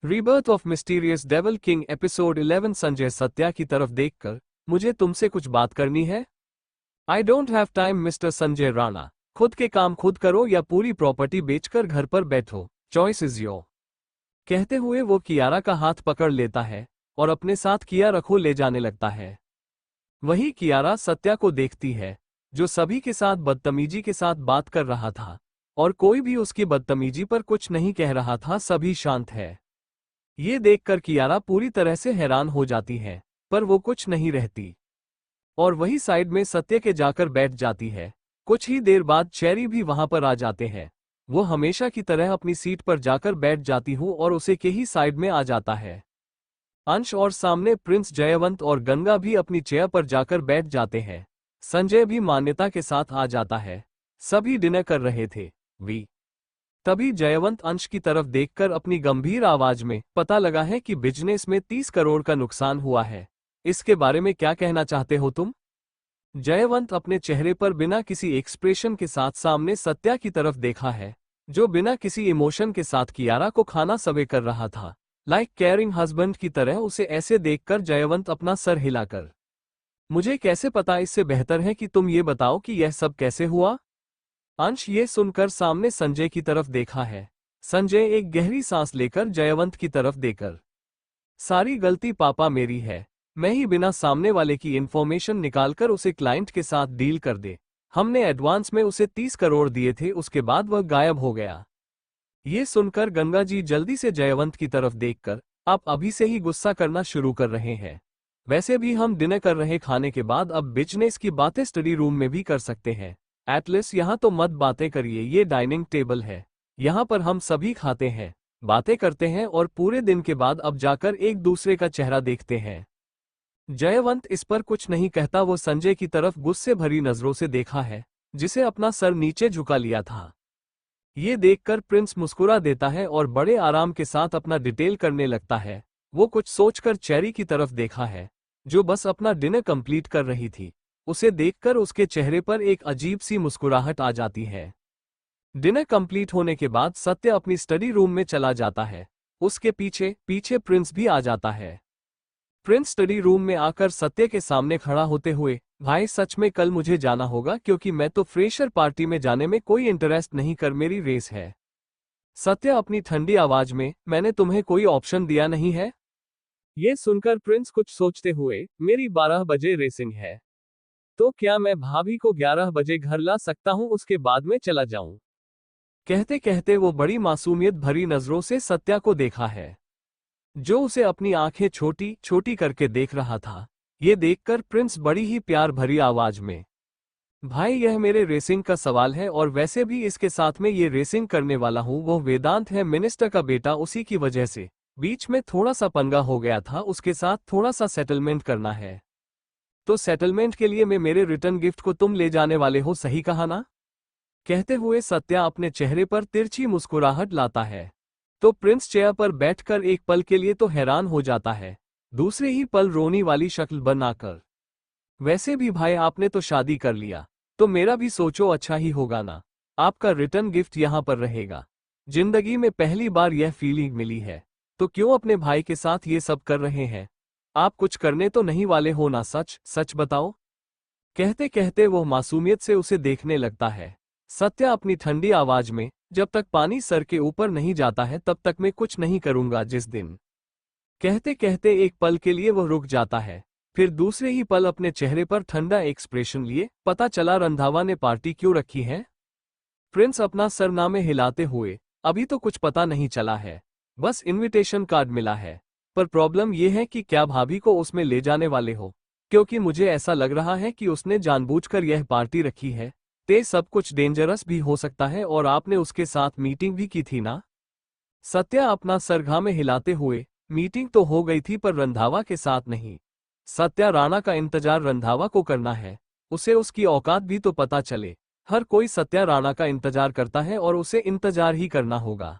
Rebirth of mysterious devil king episode 11। Sanjay Satya की तरफ देखकर, मुझे तुमसे कुछ बात करनी है। I don't have time mister Sanjay Rana. खुद के काम खुद करो या पूरी प्रॉपर्टी बेचकर घर पर बैठो, चॉइस इज योर। कहते हुए वो कियारा का हाथ पकड़ लेता है और अपने साथ किया रखो ले जाने लगता है। वही कियारा सत्या को देखती है, जो सभी के साथ बदतमीजी के साथ बात कर रहा था और कोई भी उसकी बदतमीजी पर कुछ नहीं कह रहा था, सभी शांत है। ये देखकर कियारा पूरी तरह से हैरान हो जाती है, पर वो कुछ नहीं रहती और वही साइड में सत्य के जाकर बैठ जाती है। कुछ ही देर बाद चेरी भी वहां पर आ जाते हैं। वो हमेशा की तरह अपनी सीट पर जाकर बैठ जाती हूँ और उसे के ही साइड में आ जाता है। अंश और सामने प्रिंस जयवंत और गंगा भी अपनी चेयर पर जाकर बैठ जाते हैं। संजय भी मान्यता के साथ आ जाता है। सभी डिनर कर रहे थे। तभी जयवंत अंश की तरफ देखकर अपनी गंभीर आवाज में, पता लगा है कि बिजनेस में 30 करोड़ का नुकसान हुआ है, इसके बारे में क्या कहना चाहते हो तुम? जयवंत अपने चेहरे पर बिना किसी एक्सप्रेशन के साथ सामने सत्या की तरफ देखा है, जो बिना किसी इमोशन के साथ कियारा को खाना सर्व कर रहा था। लाइक केयरिंग हस्बैंड की तरह उसे ऐसे देखकर जयवंत अपना सर हिलाकर, मुझे कैसे पता, इससे बेहतर है कि तुम ये बताओ कि यह सब कैसे हुआ। अंश ये सुनकर सामने संजय की तरफ देखा है। संजय एक गहरी सांस लेकर जयवंत की तरफ देकर, सारी गलती पापा मेरी है, मैं ही बिना सामने वाले की इन्फॉर्मेशन निकालकर उसे क्लाइंट के साथ डील कर दे। हमने एडवांस में उसे 30 करोड़ दिए थे, उसके बाद वह गायब हो गया। ये सुनकर गंगा जी जल्दी से जयवंत की तरफ देखकर, आप अभी से ही गुस्सा करना शुरू कर रहे हैं। वैसे भी हम डिनर कर रहे, खाने के बाद अब बिजनेस की बातें स्टडी रूम में भी कर सकते हैं। एटलीस्ट यहाँ तो मत बातें करिए, ये डाइनिंग टेबल है, यहाँ पर हम सभी खाते हैं, बातें करते हैं और पूरे दिन के बाद अब जाकर एक दूसरे का चेहरा देखते हैं। जयवंत इस पर कुछ नहीं कहता। वो संजय की तरफ गुस्से भरी नजरों से देखा है, जिसे अपना सर नीचे झुका लिया था। ये देखकर प्रिंस मुस्कुरा देता है और बड़े आराम के साथ अपना डिटेल करने लगता है। वो कुछ सोचकर चेरी की तरफ देखा है, जो बस अपना डिनर कंप्लीट कर रही थी। उसे देखकर उसके चेहरे पर एक अजीब सी मुस्कुराहट आ जाती है। डिनर कंप्लीट होने के बाद सत्य अपनी स्टडी रूम में चला जाता है। उसके पीछे पीछे प्रिंस भी आ जाता है। प्रिंस स्टडी रूम में आकर सत्य के सामने खड़ा होते हुए, भाई सच में कल मुझे जाना होगा क्योंकि मैं तो फ्रेशर पार्टी में जाने में कोई इंटरेस्ट नहीं कर, मेरी रेस है। सत्य अपनी ठंडी आवाज में, मैंने तुम्हें कोई ऑप्शन दिया नहीं है। ये सुनकर प्रिंस कुछ सोचते हुए, मेरी 12 बजे रेसिंग है, तो क्या मैं भाभी को 11 बजे घर ला सकता हूं, उसके बाद में चला जाऊं। कहते कहते वो बड़ी मासूमियत भरी नजरों से सत्या को देखा है, जो उसे अपनी आंखें छोटी छोटी करके देख रहा था। ये देखकर प्रिंस बड़ी ही प्यार भरी आवाज में, भाई यह मेरे रेसिंग का सवाल है और वैसे भी इसके साथ में ये रेसिंग करने वाला हूं वो वेदांत है, मिनिस्टर का बेटा, उसी की वजह से बीच में थोड़ा सा पंगा हो गया था, उसके साथ थोड़ा सा सेटलमेंट करना है। तो सेटलमेंट के लिए मैं मेरे रिटर्न गिफ्ट को तुम ले जाने वाले हो, सही कहा ना? कहते हुए सत्या अपने चेहरे पर तिरछी मुस्कुराहट लाता है। तो प्रिंस चेयर पर बैठकर एक पल के लिए तो हैरान हो जाता है, दूसरे ही पल रोनी वाली शक्ल बनाकर, वैसे भी भाई आपने तो शादी कर लिया, तो मेरा भी सोचो अच्छा ही होगा ना। आपका रिटर्न गिफ्ट यहाँ पर रहेगा। जिंदगी में पहली बार यह फीलिंग मिली है, तो क्यों अपने भाई के साथ ये सब कर रहे हैं? आप कुछ करने तो नहीं वाले हो ना, सच सच बताओ। कहते कहते वो मासूमियत से उसे देखने लगता है। सत्या अपनी ठंडी आवाज में, जब तक पानी सर के ऊपर नहीं जाता है तब तक मैं कुछ नहीं करूंगा जिस दिन। कहते कहते एक पल के लिए वो रुक जाता है, फिर दूसरे ही पल अपने चेहरे पर ठंडा एक्सप्रेशन लिए, पता चला रंधावा ने पार्टी क्यों रखी है। प्रिंस अपना सरनामे हिलाते हुए, अभी तो कुछ पता नहीं चला है, बस इनविटेशन कार्ड मिला है, पर प्रॉब्लम यह है कि क्या भाभी को उसमें ले जाने वाले हो, क्योंकि मुझे ऐसा लग रहा है कि उसने जानबूझकर यह पार्टी रखी है। ते सब कुछ डेंजरस भी हो सकता है और आपने उसके साथ मीटिंग भी की थी ना। सत्या अपना सरघा में हिलाते हुए, मीटिंग तो हो गई थी पर रंधावा के साथ नहीं। सत्या राणा का इंतजार रंधावा को करना है, उसे उसकी औकात भी तो पता चले। हर कोई सत्या राणा का इंतजार करता है और उसे इंतजार ही करना होगा।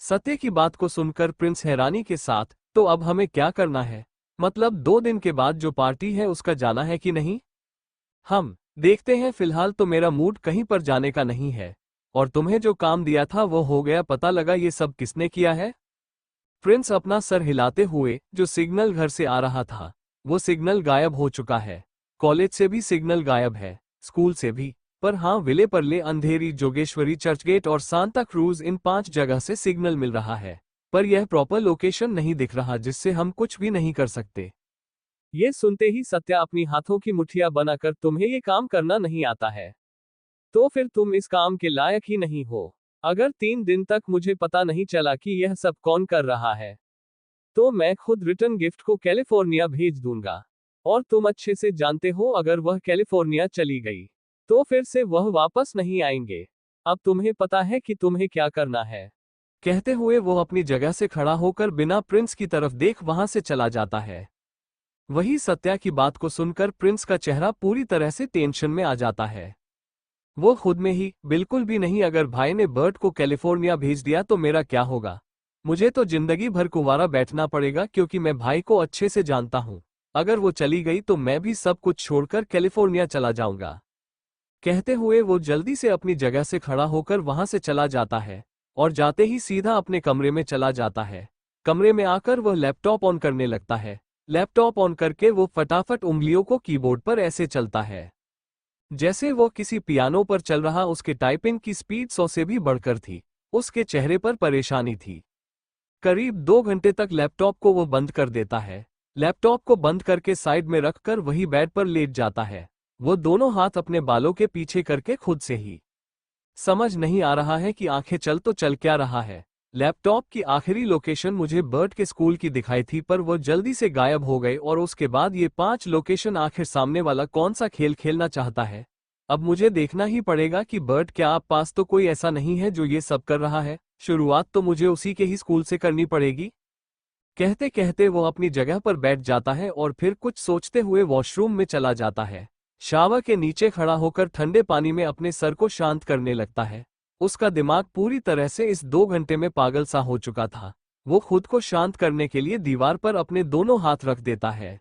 सत्य की बात को सुनकर प्रिंस हैरानी के साथ, तो अब हमें क्या करना है? मतलब 2 दिन के बाद जो पार्टी है उसका जाना है कि नहीं? हम देखते हैं, फिलहाल तो मेरा मूड कहीं पर जाने का नहीं है। और तुम्हें जो काम दिया था वो हो गया, पता लगा ये सब किसने किया है? प्रिंस अपना सर हिलाते हुए, जो सिग्नल घर से आ रहा था वो सिग्नल गायब हो चुका है। कॉलेज से भी सिग्नल गायब है, स्कूल से भी। पर हाँ, विले परले, अंधेरी, जोगेश्वरी, चर्चगेट और सांता क्रूज, इन 5 जगह से सिग्नल मिल रहा है, पर यह प्रॉपर लोकेशन नहीं दिख रहा, जिससे हम कुछ भी नहीं कर सकते। ये सुनते ही सत्या अपनी हाथों की मुट्ठियां बनाकर, तुम्हें ये काम करना नहीं आता है तो फिर तुम इस काम के लायक ही नहीं हो। अगर 3 दिन तक मुझे पता नहीं चला कि यह सब कौन कर रहा है तो मैं खुद रिटर्न गिफ्ट को कैलिफोर्निया भेज दूंगा। और तुम अच्छे से जानते हो, अगर वह कैलिफोर्निया चली गई तो फिर से वह वापस नहीं आएंगे। अब तुम्हें पता है कि तुम्हें क्या करना है। कहते हुए वो अपनी जगह से खड़ा होकर बिना प्रिंस की तरफ देख वहां से चला जाता है। वही सत्या की बात को सुनकर प्रिंस का चेहरा पूरी तरह से टेंशन में आ जाता है। वो खुद में ही, बिल्कुल भी नहीं, अगर भाई ने बर्ट को कैलिफोर्निया भेज दिया तो मेरा क्या होगा। मुझे तो जिंदगी भर कुंवारा बैठना पड़ेगा, क्योंकि मैं भाई को अच्छे से जानता हूं। अगर वो चली गई तो मैं भी सब कुछ छोड़कर कैलिफोर्निया चला जाऊंगा। कहते हुए वो जल्दी से अपनी जगह से खड़ा होकर वहां से चला जाता है और जाते ही सीधा अपने कमरे में चला जाता है। कमरे में आकर वह लैपटॉप ऑन करने लगता है। लैपटॉप ऑन करके वो फटाफट उंगलियों को कीबोर्ड पर ऐसे चलता है जैसे वो किसी पियानो पर चल रहा। उसके टाइपिंग की स्पीड 100 से भी बढ़कर थी। उसके चेहरे पर परेशानी थी। करीब 2 घंटे तक लैपटॉप को वो बंद कर देता है। लैपटॉप को बंद करके साइड में रखकर वही बेड पर लेट जाता है। वो दोनों हाथ अपने बालों के पीछे करके खुद से ही समझ नहीं आ रहा है कि आंखें चल तो चल क्या रहा है। लैपटॉप की आखिरी लोकेशन मुझे बर्ट के स्कूल की दिखाई थी, पर वो जल्दी से गायब हो गए। और उसके बाद ये 5 लोकेशन, आखिर सामने वाला कौन सा खेल खेलना चाहता है। अब मुझे देखना ही पड़ेगा कि बर्ट, क्या आप पास तो कोई ऐसा नहीं है जो ये सब कर रहा है। शुरुआत तो मुझे उसी के ही स्कूल से करनी पड़ेगी। कहते कहते वो अपनी जगह पर बैठ जाता है और फिर कुछ सोचते हुए वॉशरूम में चला जाता है। शावर के नीचे खड़ा होकर ठंडे पानी में अपने सर को शांत करने लगता है। उसका दिमाग पूरी तरह से इस 2 घंटे में पागल सा हो चुका था। वो खुद को शांत करने के लिए दीवार पर अपने दोनों हाथ रख देता है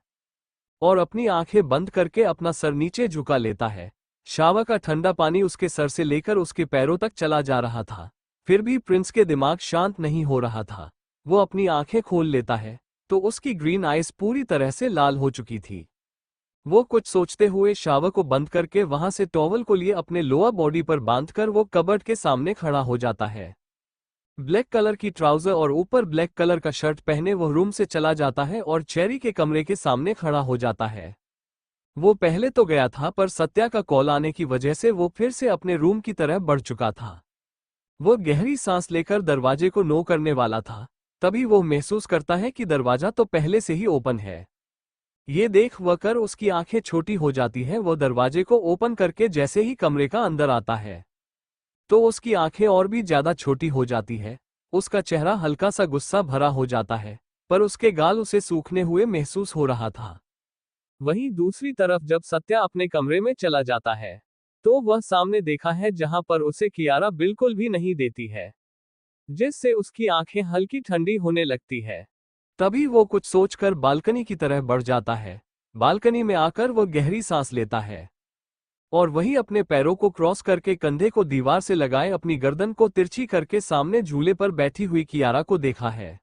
और अपनी आंखें बंद करके अपना सर नीचे झुका लेता है। शावर का ठंडा पानी उसके सर से लेकर उसके पैरों तक चला जा रहा था, फिर भी प्रिंस के दिमाग शांत नहीं हो रहा था। वो अपनी आंखें खोल लेता है तो उसकी ग्रीन आइज पूरी तरह से लाल हो चुकी थी। वो कुछ सोचते हुए शावर को बंद करके वहां से टॉवल को लिए अपने लोअर बॉडी पर बांधकर वो कबर्ड के सामने खड़ा हो जाता है। ब्लैक कलर की ट्राउजर और ऊपर ब्लैक कलर का शर्ट पहने वो रूम से चला जाता है और चेरी के कमरे के सामने खड़ा हो जाता है। वो पहले तो गया था, पर सत्या का कॉल आने की वजह से वो फिर से अपने रूम की तरह बढ़ चुका था। वो गहरी सांस लेकर दरवाजे को नो करने वाला था, तभी वो महसूस करता है कि दरवाजा तो पहले से ही ओपन है। ये देख वह कर उसकी आंखें छोटी हो जाती हैं। वो दरवाजे को ओपन करके जैसे ही कमरे का अंदर आता है तो उसकी आंखें और भी ज्यादा छोटी हो जाती है। उसका चेहरा हल्का सा गुस्सा भरा हो जाता है, पर उसके गाल उसे सूखने हुए महसूस हो रहा था। वहीं दूसरी तरफ जब सत्या अपने कमरे में चला जाता है तो वह सामने देखा है जहां पर उसे कियारा बिल्कुल भी नहीं देती है, जिससे उसकी आंखें हल्की ठंडी होने लगती है। तभी वो कुछ सोचकर बालकनी की तरह बढ़ जाता है। बालकनी में आकर वो गहरी सांस लेता है और वही अपने पैरों को क्रॉस करके कंधे को दीवार से लगाए अपनी गर्दन को तिरछी करके सामने झूले पर बैठी हुई कियारा को देखा है,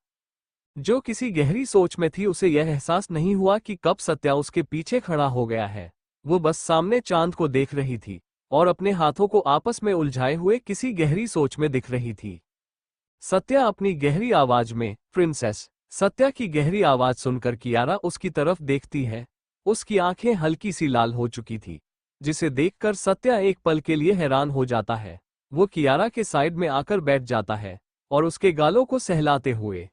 जो किसी गहरी सोच में थी। उसे यह एहसास नहीं हुआ कि कब सत्या उसके पीछे खड़ा हो गया है। वो बस सामने चांद को देख रही थी और अपने हाथों को आपस में उलझाए हुए किसी गहरी सोच में दिख रही थी। सत्या अपनी गहरी आवाज में, प्रिंसेस। सत्या की गहरी आवाज सुनकर कियारा उसकी तरफ देखती है। उसकी आंखें हल्की सी लाल हो चुकी थी, जिसे देखकर सत्या एक पल के लिए हैरान हो जाता है। वो कियारा के साइड में आकर बैठ जाता है और उसके गालों को सहलाते हुए,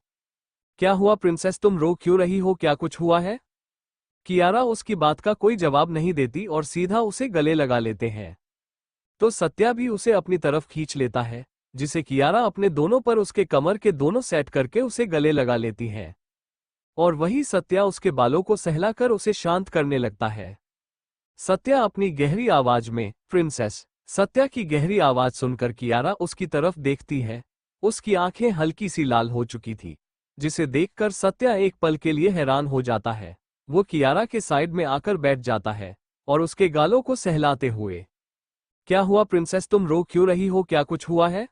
क्या हुआ प्रिंसेस, तुम रो क्यों रही हो, क्या कुछ हुआ है? कियारा उसकी बात का कोई जवाब नहीं देती और सीधा उसे गले लगा लेते हैं। तो सत्या भी उसे अपनी तरफ खींच लेता है, जिसे कियारा अपने दोनों पर उसके कमर के दोनों सेट करके उसे गले लगा लेती है। और वही सत्या उसके बालों को सहलाकर उसे शांत करने लगता है। सत्या अपनी गहरी आवाज में, प्रिंसेस। सत्या की गहरी आवाज सुनकर कियारा उसकी तरफ देखती है। उसकी आंखें हल्की सी लाल हो चुकी थी, जिसे देखकर सत्या एक पल के लिए हैरान हो जाता है। वो कियारा के साइड में आकर बैठ जाता है और उसके गालों को सहलाते हुए, क्या हुआ प्रिंसेस, तुम रो क्यों रही हो, क्या कुछ हुआ है?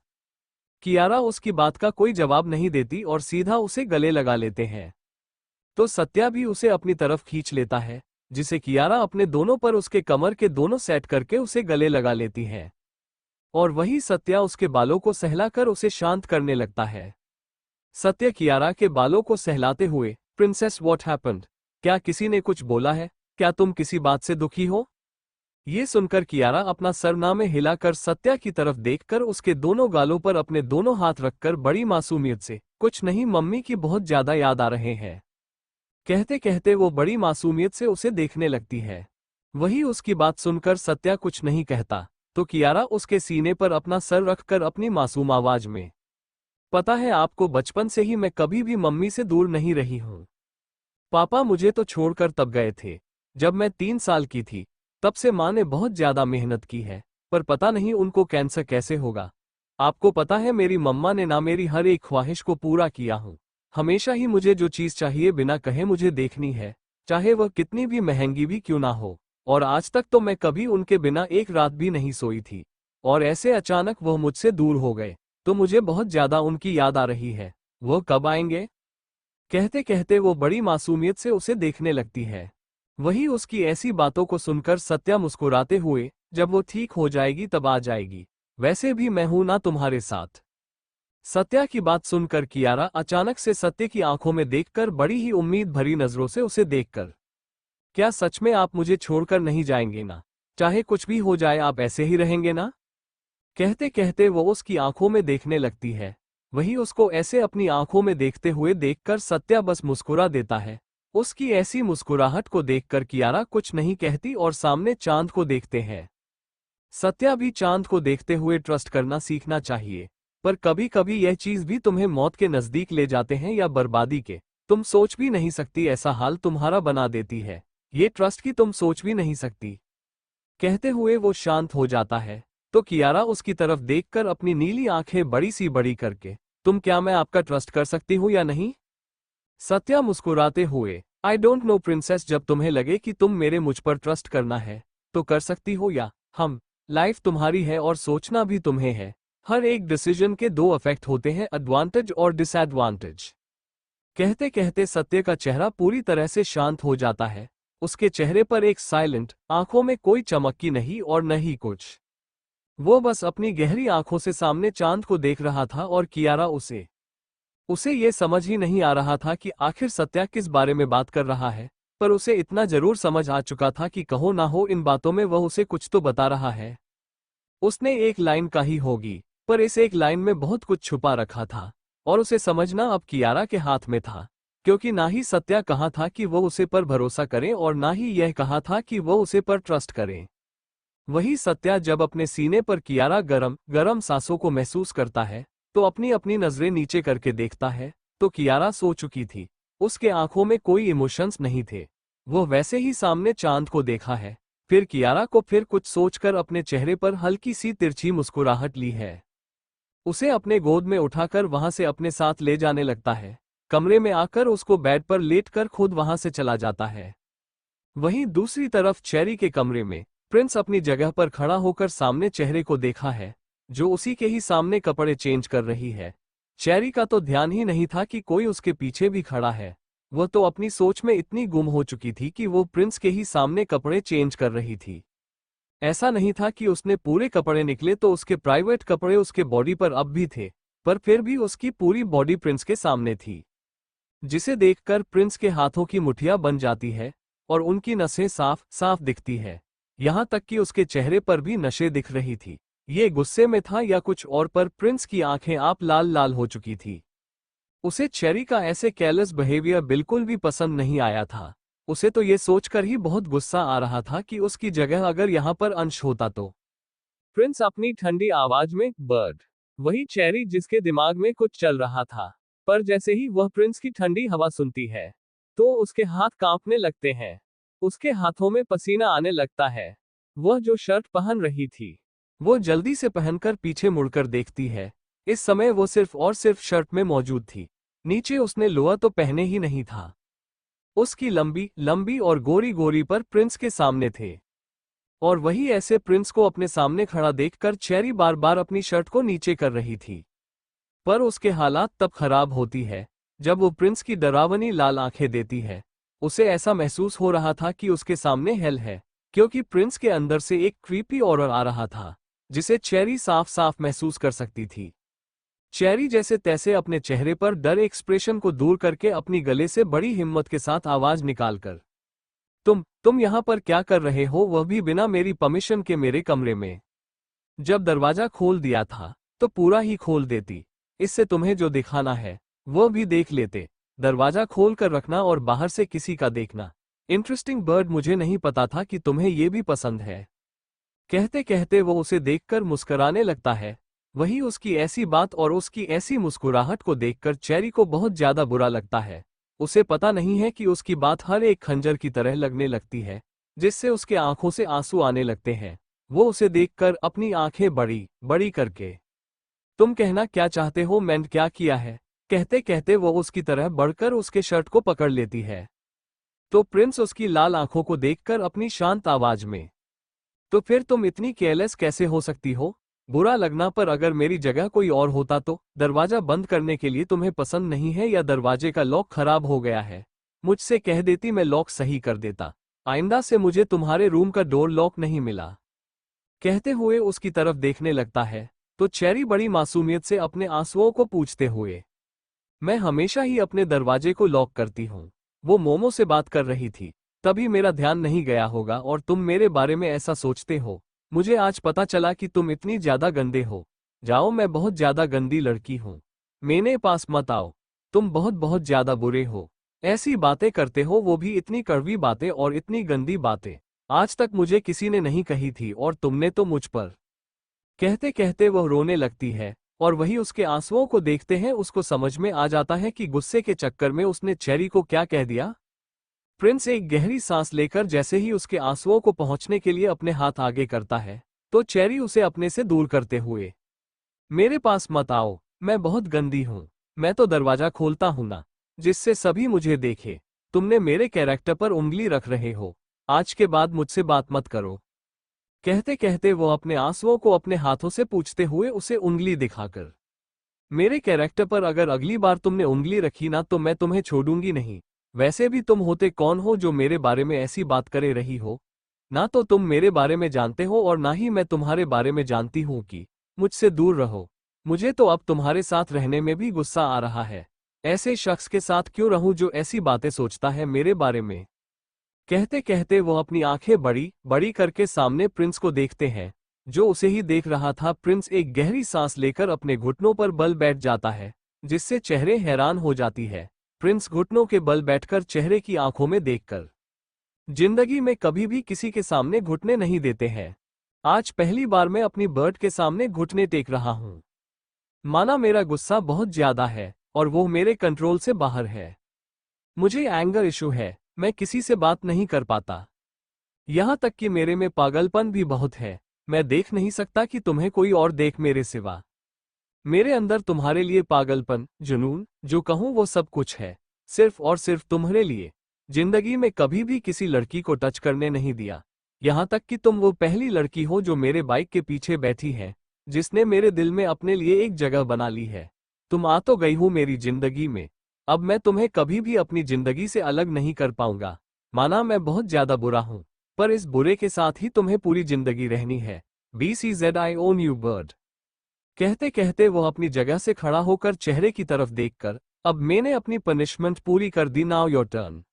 कियारा उसकी बात का कोई जवाब नहीं देती और सीधा उसे गले लगा लेते हैं। तो सत्या भी उसे अपनी तरफ खींच लेता है, जिसे कियारा अपने दोनों पर उसके कमर के दोनों सेट करके उसे गले लगा लेती है। और वही सत्या उसके बालों को सहलाकर उसे शांत करने लगता है। सत्य कियारा के बालों को सहलाते हुए, प्रिंसेस व्हाट हैपेंड? क्या किसी ने कुछ बोला है? क्या तुम किसी बात से दुखी हो? ये सुनकर कियारा अपना सरनामे में हिलाकर सत्या की तरफ देखकर उसके दोनों गालों पर अपने दोनों हाथ रखकर बड़ी मासूमियत से, कुछ नहीं मम्मी की बहुत ज्यादा याद आ रहे हैं, कहते कहते वो बड़ी मासूमियत से उसे देखने लगती है। वही उसकी बात सुनकर सत्या कुछ नहीं कहता, तो कियारा उसके सीने पर अपना सर रखकर अपनी मासूम आवाज में, पता है आपको बचपन से ही मैं कभी भी मम्मी से दूर नहीं रही हूं। पापा मुझे तो छोड़कर तब गए थे जब मैं 3 साल की थी। तब से माँ ने बहुत ज्यादा मेहनत की है, पर पता नहीं उनको कैंसर कैसे होगा। आपको पता है मेरी मम्मा ने ना मेरी हर एक ख्वाहिश को पूरा किया हूँ। हमेशा ही मुझे जो चीज चाहिए बिना कहे मुझे देखनी है, चाहे वह कितनी भी महंगी भी क्यों ना हो। और आज तक तो मैं कभी उनके बिना एक रात भी नहीं सोई थी। और ऐसे अचानक वह मुझसे दूर हो गए, तो मुझे बहुत ज्यादा उनकी याद आ रही है। वह कब आएंगे? कहते कहते वो बड़ी मासूमियत से उसे देखने लगती है। वही उसकी ऐसी बातों को सुनकर सत्या मुस्कुराते हुए, जब वो ठीक हो जाएगी तब आ जाएगी, वैसे भी मैं हूं ना तुम्हारे साथ। सत्या की बात सुनकर कियारा अचानक से सत्य की आंखों में देखकर बड़ी ही उम्मीद भरी नजरों से उसे देखकर, क्या सच में आप मुझे छोड़कर नहीं जाएंगे ना? चाहे कुछ भी हो जाए आप ऐसे ही रहेंगे ना? कहते कहते वो उसकी आंखों में देखने लगती है। वही उसको ऐसे अपनी आंखों में देखते हुए देखकर सत्या बस मुस्कुरा देता है। उसकी ऐसी मुस्कुराहट को देखकर कियारा कुछ नहीं कहती और सामने चांद को देखते हैं। सत्या भी चांद को देखते हुए ट्रस्ट करना सीखना चाहिए, पर कभी कभी यह चीज भी तुम्हें मौत के नजदीक ले जाते हैं या बर्बादी के। तुम सोच भी नहीं सकती ऐसा हाल तुम्हारा बना देती है। ये ट्रस्ट की तुम सोच भी नहीं सकती। कहते हुए वो शांत हो जाता है, तो कियारा उसकी तरफ देखकर अपनी नीली आंखें बड़ी सी बड़ी करके, तुम क्या मैं आपका ट्रस्ट कर सकती हूँ या नहीं? सत्या मुस्कुराते हुए, आई डोंट नो प्रिंसेस, जब तुम्हें लगे कि तुम मेरे मुझ पर ट्रस्ट करना है तो कर सकती हो, या हम, लाइफ तुम्हारी है और सोचना भी तुम्हें है। हर एक डिसीजन के दो इफेक्ट होते हैं, एडवांटेज और डिसएडवांटेज। कहते कहते सत्य का चेहरा पूरी तरह से शांत हो जाता है। उसके चेहरे पर एक साइलेंट, आंखों में कोई चमक नहीं और न ही कुछ। वो बस अपनी गहरी आंखों से सामने चांद को देख रहा था और कियारा उसे ये समझ ही नहीं आ रहा था कि आखिर सत्या किस बारे में बात कर रहा है, पर उसे इतना जरूर समझ आ चुका था कि कहो ना हो इन बातों में वह उसे कुछ तो बता रहा है। उसने एक लाइन कही होगी, पर इस एक लाइन में बहुत कुछ छुपा रखा था, और उसे समझना अब कियारा के हाथ में था, क्योंकि ना ही सत्या कहा था कि वो उसे पर भरोसा करे और ना ही यह कहा था कि वो उसे पर ट्रस्ट करे। वही सत्या जब अपने सीने पर कियारा गरम गरम सांसों को महसूस करता है, तो अपनी अपनी नजरें नीचे करके देखता है, तो कियारा सो चुकी थी। उसके आंखों में कोई इमोशंस नहीं थे। वो वैसे ही सामने चांद को देखा है। फिर कियारा को फिर कुछ सोचकर अपने चेहरे पर हल्की सी तिरछी मुस्कुराहट ली है। उसे अपने गोद में उठाकर वहां से अपने साथ ले जाने लगता है। कमरे में आकर उसको बेड पर लेटकर खुद वहां से चला जाता है। वहीं दूसरी तरफ चेरी के कमरे में प्रिंस अपनी जगह पर खड़ा होकर सामने चेहरे को देखा है, जो उसी के ही सामने कपड़े चेंज कर रही है। चेरी का तो ध्यान ही नहीं था कि कोई उसके पीछे भी खड़ा है। वह तो अपनी सोच में इतनी गुम हो चुकी थी कि वो प्रिंस के ही सामने कपड़े चेंज कर रही थी। ऐसा नहीं था कि उसने पूरे कपड़े निकले तो उसके प्राइवेट कपड़े उसके बॉडी पर अब भी थे, पर फिर भी उसकी पूरी बॉडी प्रिंस के सामने थी, जिसे देखकर प्रिंस के हाथों की मुठ्ठियां बन जाती है और उनकी नसें साफ साफ दिखती है। यहां तक कि उसके चेहरे पर भी नशे दिख रही थी। ये गुस्से में था या कुछ और, पर प्रिंस की आंखें आप लाल लाल हो चुकी थी। उसे चेरी का ऐसे केयरलेस बिहेवियर बिल्कुल भी पसंद नहीं आया था। उसे तो ये सोचकर ही बहुत गुस्सा आ रहा था कि उसकी जगह अगर यहाँ पर अंश होता तो। प्रिंस अपनी ठंडी आवाज में, बर्ड। वही चेरी जिसके दिमाग में कुछ चल रहा था, पर जैसे ही वह प्रिंस की ठंडी हवा सुनती है, तो उसके हाथ कांपने लगते हैं। उसके हाथों में पसीना आने लगता है। वह जो शर्ट पहन रही थी, वो जल्दी से पहनकर पीछे मुड़कर देखती है। इस समय वो सिर्फ और सिर्फ शर्ट में मौजूद थी। नीचे उसने लोअर तो पहने ही नहीं था। उसकी लंबी लंबी और गोरी गोरी पर प्रिंस के सामने थे। और वही ऐसे प्रिंस को अपने सामने खड़ा देखकर चेरी बार बार अपनी शर्ट को नीचे कर रही थी। पर उसके हालात तब खराब होती है जब वो प्रिंस की डरावनी लाल आंखें देती है। उसे ऐसा महसूस हो रहा था कि उसके सामने हेल है, क्योंकि प्रिंस के अंदर से एक क्रीपी ऑरर आ रहा था जिसे चेरी साफ साफ महसूस कर सकती थी। चेरी जैसे तैसे अपने चेहरे पर डर एक्सप्रेशन को दूर करके अपनी गले से बड़ी हिम्मत के साथ आवाज निकालकर, तुम यहां पर क्या कर रहे हो, वह भी बिना मेरी परमिशन के मेरे कमरे में? जब दरवाजा खोल दिया था तो पूरा ही खोल देती, इससे तुम्हें जो दिखाना है वह भी देख लेते। दरवाजा खोल कर रखना और बाहर से किसी का देखना। इंटरेस्टिंग बर्ड, मुझे नहीं पता था कि तुम्हें ये भी पसंद है। कहते कहते वो उसे देखकर मुस्कुराने लगता है। वही उसकी ऐसी बात और उसकी ऐसी मुस्कुराहट को देखकर चेरी को बहुत ज्यादा बुरा लगता है। उसे पता नहीं है कि उसकी बात हर एक खंजर की तरह लगने लगती है, जिससे उसके आंखों से आंसू आने लगते हैं। वो उसे देखकर अपनी आंखें बड़ी बड़ी करके, तुम कहना क्या चाहते हो, मैंने क्या किया है? कहते कहते वो उसकी तरह बढ़कर उसके शर्ट को पकड़ लेती है। तो प्रिंस उसकी लाल आंखों को देखकर अपनी शांत आवाज में, तो फिर तुम इतनी केयरलेस कैसे हो सकती हो? बुरा लगना पर अगर मेरी जगह कोई और होता तो? दरवाजा बंद करने के लिए तुम्हें पसंद नहीं है या दरवाजे का लॉक खराब हो गया है? मुझसे कह देती, मैं लॉक सही कर देता। आइंदा से मुझे तुम्हारे रूम का डोर लॉक नहीं मिला। कहते हुए उसकी तरफ देखने लगता है तो चेरी बड़ी मासूमियत से अपने आंसुओं को पूछते हुए, मैं हमेशा ही अपने दरवाजे को लॉक करती हूँ। वो मोमो से बात कर रही थी, तभी मेरा ध्यान नहीं गया होगा और तुम मेरे बारे में ऐसा सोचते हो। मुझे आज पता चला कि तुम इतनी ज्यादा गंदे हो। जाओ, मैं बहुत ज्यादा गंदी लड़की हूँ, मेरे पास मत आओ। तुम बहुत बहुत ज्यादा बुरे हो। ऐसी बातें करते हो, वो भी इतनी कड़वी बातें और इतनी गंदी बातें आज तक मुझे किसी ने नहीं कही थी और तुमने तो मुझ पर। कहते कहते वह रोने लगती है और वही उसके आंसुओं को देखते हैं उसको समझ में आ जाता है कि गुस्से के चक्कर में उसने चेरी को क्या कह दिया। प्रिंस एक गहरी सांस लेकर जैसे ही उसके आंसुओं को पहुंचने के लिए अपने हाथ आगे करता है तो चेरी उसे अपने से दूर करते हुए, मेरे पास मत आओ, मैं बहुत गंदी हूं। मैं तो दरवाजा खोलता हूं ना, जिससे सभी मुझे देखे। तुमने मेरे कैरेक्टर पर उंगली रख रहे हो। आज के बाद मुझसे बात मत करो। कहते कहते वो अपने आंसुओं को अपने हाथों से पूछते हुए उसे उंगली दिखाकर, मेरे कैरेक्टर पर अगर अगली बार तुमने उंगली रखी ना तो मैं तुम्हें छोड़ूंगी नहीं। वैसे भी तुम होते कौन हो जो मेरे बारे में ऐसी बात करे रही हो? ना तो तुम मेरे बारे में जानते हो और ना ही मैं तुम्हारे बारे में जानती हूं कि मुझसे दूर रहो। मुझे तो अब तुम्हारे साथ रहने में भी गुस्सा आ रहा है। ऐसे शख्स के साथ क्यों रहूं जो ऐसी बातें सोचता है मेरे बारे में? कहते कहते वो अपनी आंखें बड़ी बड़ी करके सामने प्रिंस को देखते हैं, जो उसे ही देख रहा था। प्रिंस एक गहरी सांस लेकर अपने घुटनों पर बल बैठ जाता है, जिससे चेहरे हैरान हो जाती है। प्रिंस घुटनों के बल बैठकर चेहरे की आंखों में देखकर, जिंदगी में कभी भी किसी के सामने घुटने नहीं देते हैं। आज पहली बार मैं अपनी बर्ड के सामने घुटने टेक रहा हूं। माना मेरा गुस्सा बहुत ज्यादा है और वो मेरे कंट्रोल से बाहर है। मुझे एंगर इशू है, मैं किसी से बात नहीं कर पाता। यहां तक कि मेरे में पागलपन भी बहुत है। मैं देख नहीं सकता कि तुम्हें कोई और देख मेरे सिवा। मेरे अंदर तुम्हारे लिए पागलपन, जुनून, जो कहूं वो सब कुछ है, सिर्फ और सिर्फ तुम्हारे लिए। जिंदगी में कभी भी किसी लड़की को टच करने नहीं दिया, यहां तक कि तुम वो पहली लड़की हो जो मेरे बाइक के पीछे बैठी है, जिसने मेरे दिल में अपने लिए एक जगह बना ली है। तुम आ तो गई हो मेरी जिंदगी में, अब मैं तुम्हें कभी भी अपनी जिंदगी से अलग नहीं कर पाऊंगा। माना मैं बहुत ज्यादा बुरा हूं, पर इस बुरे के साथ ही तुम्हें पूरी जिंदगी रहनी है। BCZI own you bird. कहते कहते वो अपनी जगह से खड़ा होकर चेहरे की तरफ देखकर, अब मैंने अपनी पनिशमेंट पूरी कर दी, नाउ योर टर्न।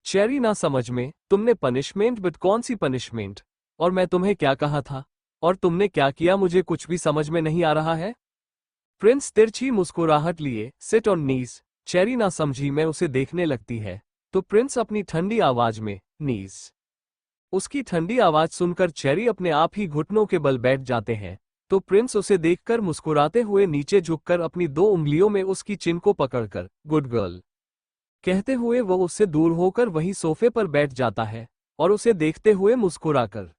चेरी ना समझ में, तुमने पनिशमेंट? बट कौन सी पनिशमेंट? और मैं तुम्हें क्या कहा था और तुमने क्या किया, मुझे कुछ भी समझ में नहीं आ रहा है। प्रिंस तिरछी मुस्कुराहट लिए, सिट ऑन नीज। चेरी ना समझी मैं उसे देखने लगती है तो प्रिंस अपनी ठंडी आवाज में, नीज। उसकी ठंडी आवाज सुनकर चेरी अपने आप ही घुटनों के बल बैठ जाते हैं तो प्रिंस उसे देखकर मुस्कुराते हुए नीचे झुककर अपनी 2 उंगलियों में उसकी चिन को पकड़कर, गुड गर्ल कहते हुए वो उससे दूर होकर वही सोफे पर बैठ जाता है और उसे देखते हुए मुस्कुराकर,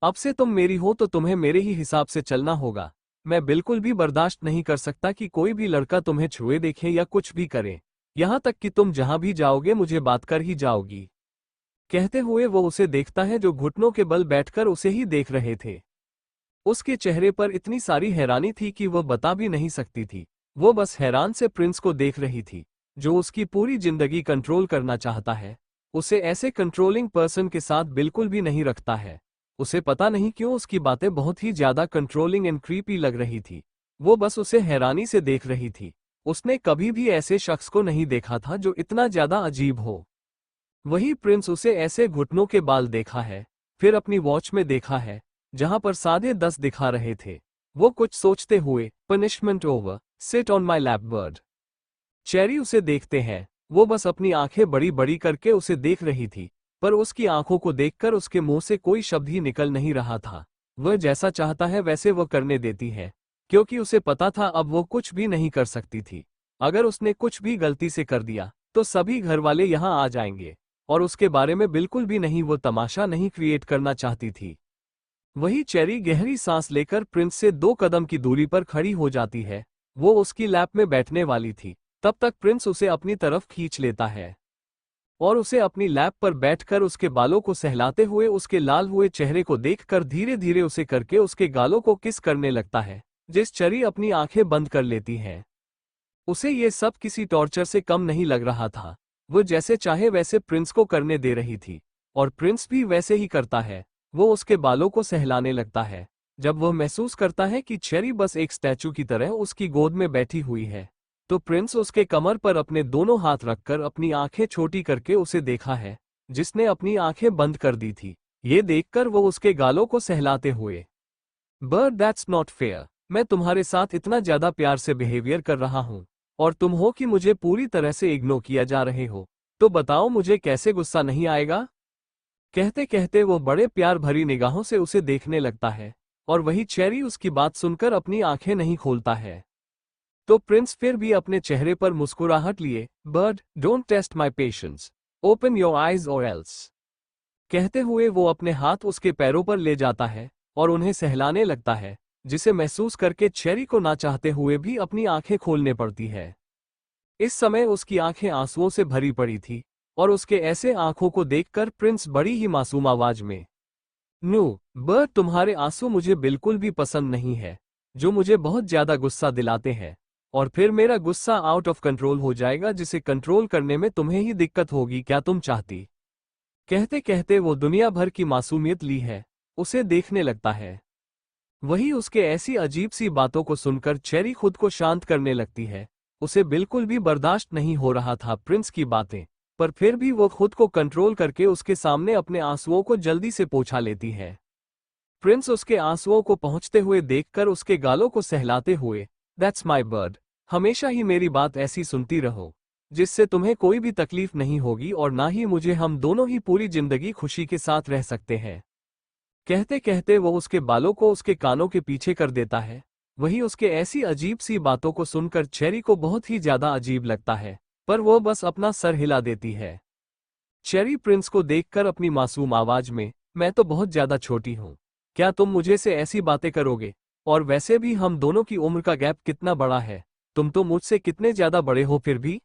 अब से तुम मेरी हो तो तुम्हें मेरे ही हिसाब से चलना होगा। मैं बिल्कुल भी बर्दाश्त नहीं कर सकता कि कोई भी लड़का तुम्हें छुए देखे या कुछ भी करे, यहां तक कि तुम जहां भी जाओगे मुझे बात कर ही जाओगी। कहते हुए वो उसे देखता है जो घुटनों के बल बैठकर उसे ही देख रहे थे। उसके चेहरे पर इतनी सारी हैरानी थी कि वह बता भी नहीं सकती थी। वो बस हैरान से प्रिंस को देख रही थी, जो उसकी पूरी जिंदगी कंट्रोल करना चाहता है। उसे ऐसे कंट्रोलिंग पर्सन के साथ बिल्कुल भी नहीं रखता है। उसे पता नहीं क्यों उसकी बातें बहुत ही ज्यादा कंट्रोलिंग एंड क्रीपी लग रही थी। वो बस उसे हैरानी से देख रही थी। उसने कभी भी ऐसे शख्स को नहीं देखा था जो इतना ज्यादा अजीब हो। वही प्रिंस उसे ऐसे घुटनों के बाल देखा है, फिर अपनी वॉच में देखा है, जहां पर 10:30 दिखा रहे थे। वो कुछ सोचते हुए, punishment over, sit on my lap bird. Cherry उसे देखते हैं। वो बस अपनी आंखें बड़ी बड़ी करके उसे देख रही थी, पर उसकी आंखों को देखकर उसके मुंह से कोई शब्द ही निकल नहीं रहा था। वह जैसा चाहता है वैसे वह करने देती है, क्योंकि उसे पता था अब वो कुछ भी नहीं कर सकती थी। अगर उसने कुछ भी गलती से कर दिया तो सभी घरवाले यहां आ जाएंगे, और उसके बारे में बिल्कुल भी नहीं, वो तमाशा नहीं क्रिएट करना चाहती थी। वही चेरी गहरी सांस लेकर प्रिंस से 2 कदम की दूरी पर खड़ी हो जाती है। वो उसकी लैप में बैठने वाली थी, तब तक प्रिंस उसे अपनी तरफ खींच लेता है और उसे अपनी लैप पर बैठकर उसके बालों को सहलाते हुए उसके लाल हुए चेहरे को देखकर धीरे धीरे उसे करके उसके गालों को किस करने लगता है, जिस चेरी अपनी आंखें बंद कर लेती है। उसे ये सब किसी टॉर्चर से कम नहीं लग रहा था। वो जैसे चाहे वैसे प्रिंस को करने दे रही थी, और प्रिंस भी वैसे ही करता है। वो उसके बालों को सहलाने लगता है। जब वह महसूस करता है कि चेरी बस एक स्टैचू की तरह उसकी गोद में बैठी हुई है, तो प्रिंस उसके कमर पर अपने दोनों हाथ रखकर अपनी आंखें छोटी करके उसे देखा है, जिसने अपनी आंखें बंद कर दी थी। ये देखकर वो उसके गालों को सहलाते हुए, बट दैट्स नॉट फेयर। मैं तुम्हारे साथ इतना ज्यादा प्यार से बिहेवियर कर रहा हूँ, और तुम हो कि मुझे पूरी तरह से इग्नोर किया जा रहे हो। तो बताओ मुझे कैसे गुस्सा नहीं आएगा। कहते कहते वो बड़े प्यार भरी निगाहों से उसे देखने लगता है, और वही चेरी उसकी बात सुनकर अपनी आंखें नहीं खोलता है। तो प्रिंस फिर भी अपने चेहरे पर मुस्कुराहट लिए, but don't test my patience, open your eyes or else, कहते हुए वो अपने हाथ उसके पैरों पर ले जाता है और उन्हें सहलाने लगता है, जिसे महसूस करके चेरी को ना चाहते हुए भी अपनी आंखें खोलने पड़ती है। इस समय उसकी आंखें आंसुओं से भरी पड़ी थी, और उसके ऐसे आंखों को देखकर प्रिंस बड़ी ही मासूम आवाज में, नो बट तुम्हारे आंसू मुझे बिल्कुल भी पसंद नहीं है, जो मुझे बहुत ज्यादा गुस्सा दिलाते हैं, और फिर मेरा गुस्सा आउट ऑफ कंट्रोल हो जाएगा, जिसे कंट्रोल करने में तुम्हें ही दिक्कत होगी, क्या तुम चाहती। कहते कहते वो दुनिया भर की मासूमियत ली है उसे देखने लगता है। वही उसके ऐसी अजीब सी बातों को सुनकर चेरी खुद को शांत करने लगती है। उसे बिल्कुल भी बर्दाश्त नहीं हो रहा था प्रिंस की बातें, पर फिर भी वो खुद को कंट्रोल करके उसके सामने अपने आंसुओं को जल्दी से पोंछा लेती है। प्रिंस उसके आंसुओं को पहुंचते हुए देखकर उसके गालों को सहलाते हुए, दैट्स माई बर्ड, हमेशा ही मेरी बात ऐसी सुनती रहो, जिससे तुम्हें कोई भी तकलीफ नहीं होगी और ना ही मुझे, हम दोनों ही पूरी जिंदगी खुशी के साथ रह सकते हैं। कहते कहते वो उसके बालों को उसके कानों के पीछे कर देता है। वही उसके ऐसी अजीब सी बातों को सुनकर चेरी को बहुत ही ज्यादा अजीब लगता है, पर वो बस अपना सर हिला देती है। चेरी प्रिंस को देखकर अपनी मासूम आवाज में, मैं तो बहुत ज्यादा छोटी हूँ, क्या तुम मुझे से ऐसी बातें करोगे, और वैसे भी हम दोनों की उम्र का गैप कितना बड़ा है, तुम तो मुझसे कितने ज्यादा बड़े हो फिर भी।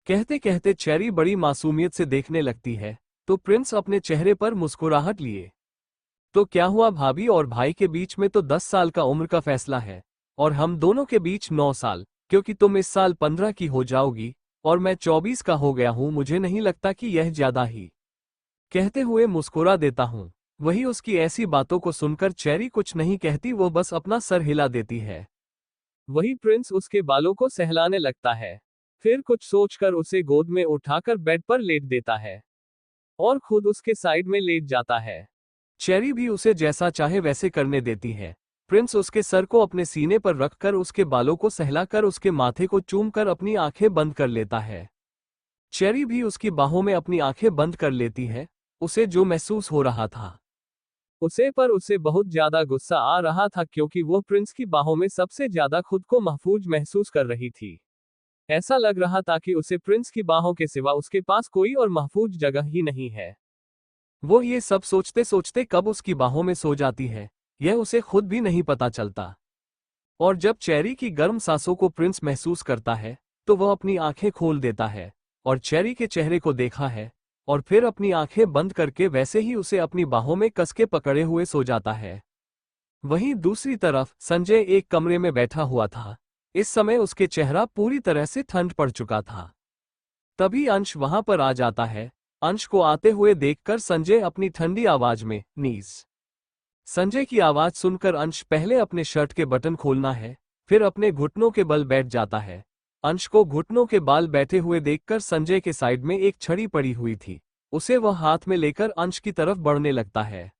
कहते कहते चेरी बड़ी मासूमियत से देखने लगती है, तो प्रिंस अपने चेहरे पर मुस्कुराहट लिए, तो क्या हुआ भाभी और भाई के बीच में तो 10 साल का उम्र का फैसला है, और हम दोनों के बीच 9 साल, क्योंकि तुम इस साल 15 की हो जाओगी और मैं 24 का हो गया हूं, मुझे नहीं लगता कि यह ज्यादा ही। कहते हुए मुस्कुरा देता हूं। वही उसकी ऐसी बातों को सुनकर चेरी कुछ नहीं कहती, वो बस अपना सर हिला देती है। वही प्रिंस उसके बालों को सहलाने लगता है, फिर कुछ सोचकर उसे गोद में उठाकर बेड पर लेट देता है और खुद उसके साइड में लेट जाता है। चेरी भी उसे जैसा चाहे वैसे करने देती है। प्रिंस उसके सर को अपने सीने पर रखकर उसके बालों को सहलाकर उसके माथे को चूमकर अपनी आंखें बंद कर लेता है। चेरी भी उसकी बाहों में अपनी आंखें बंद कर लेती है। उसे जो महसूस हो रहा था उसे बहुत ज्यादा गुस्सा आ रहा था, क्योंकि वो प्रिंस की बाहों में सबसे ज्यादा खुद को महफूज महसूस कर रही थी। ऐसा लग रहा था कि उसे प्रिंस की बाहों के सिवा उसके पास कोई और महफूज जगह ही नहीं है। वो ये सब सोचते सोचते कब उसकी बाहों में सो जाती है, यह उसे खुद भी नहीं पता चलता। और जब चेरी की गर्म सांसों को प्रिंस महसूस करता है, तो वह अपनी आंखें खोल देता है और चेरी के चेहरे को देखा है, और फिर अपनी आंखें बंद करके वैसे ही उसे अपनी बाहों में कसके पकड़े हुए सो जाता है। वहीं दूसरी तरफ संजय एक कमरे में बैठा हुआ था। इस समय उसके चेहरा पूरी तरह से ठंड पड़ चुका था। तभी अंश वहां पर आ जाता है। अंश को आते हुए देखकर संजय अपनी ठंडी आवाज में नीज। संजय की आवाज सुनकर अंश पहले अपने शर्ट के बटन खोलना है, फिर अपने घुटनों के बल बैठ जाता है। अंश को घुटनों के बाल बैठे हुए देखकर संजय के साइड में एक छड़ी पड़ी हुई थी, उसे वह हाथ में लेकर अंश की तरफ बढ़ने लगता है।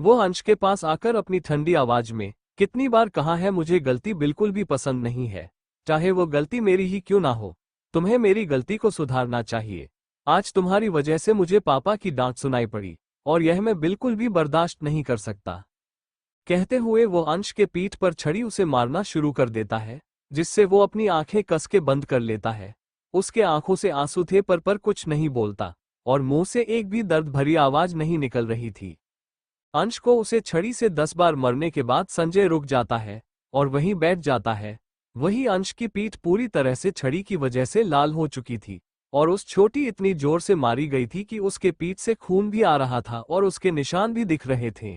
वो अंश के पास आकर अपनी ठंडी आवाज में, कितनी बार कहा है मुझे गलती बिल्कुल भी पसंद नहीं है, चाहे वो गलती मेरी ही क्यों ना हो। तुम्हें मेरी गलती को सुधारना चाहिए। आज तुम्हारी वजह से मुझे पापा की डांट सुनाई पड़ी और यह मैं बिल्कुल भी बर्दाश्त नहीं कर सकता। कहते हुए वो अंश के पीठ पर छड़ी उसे मारना शुरू कर देता है, जिससे वो अपनी आंखें कस के बंद कर लेता है। उसके आंखों से आंसू थे पर कुछ नहीं बोलता और मुंह से एक भी दर्द भरी आवाज नहीं निकल रही थी। अंश को उसे छड़ी से 10 बार मरने के बाद संजय रुक जाता है और वहीं बैठ जाता है। वही अंश की पीठ पूरी तरह से छड़ी की वजह से लाल हो चुकी थी और उस छोटी इतनी जोर से मारी गई थी कि उसके पीठ से खून भी आ रहा था और उसके निशान भी दिख रहे थे।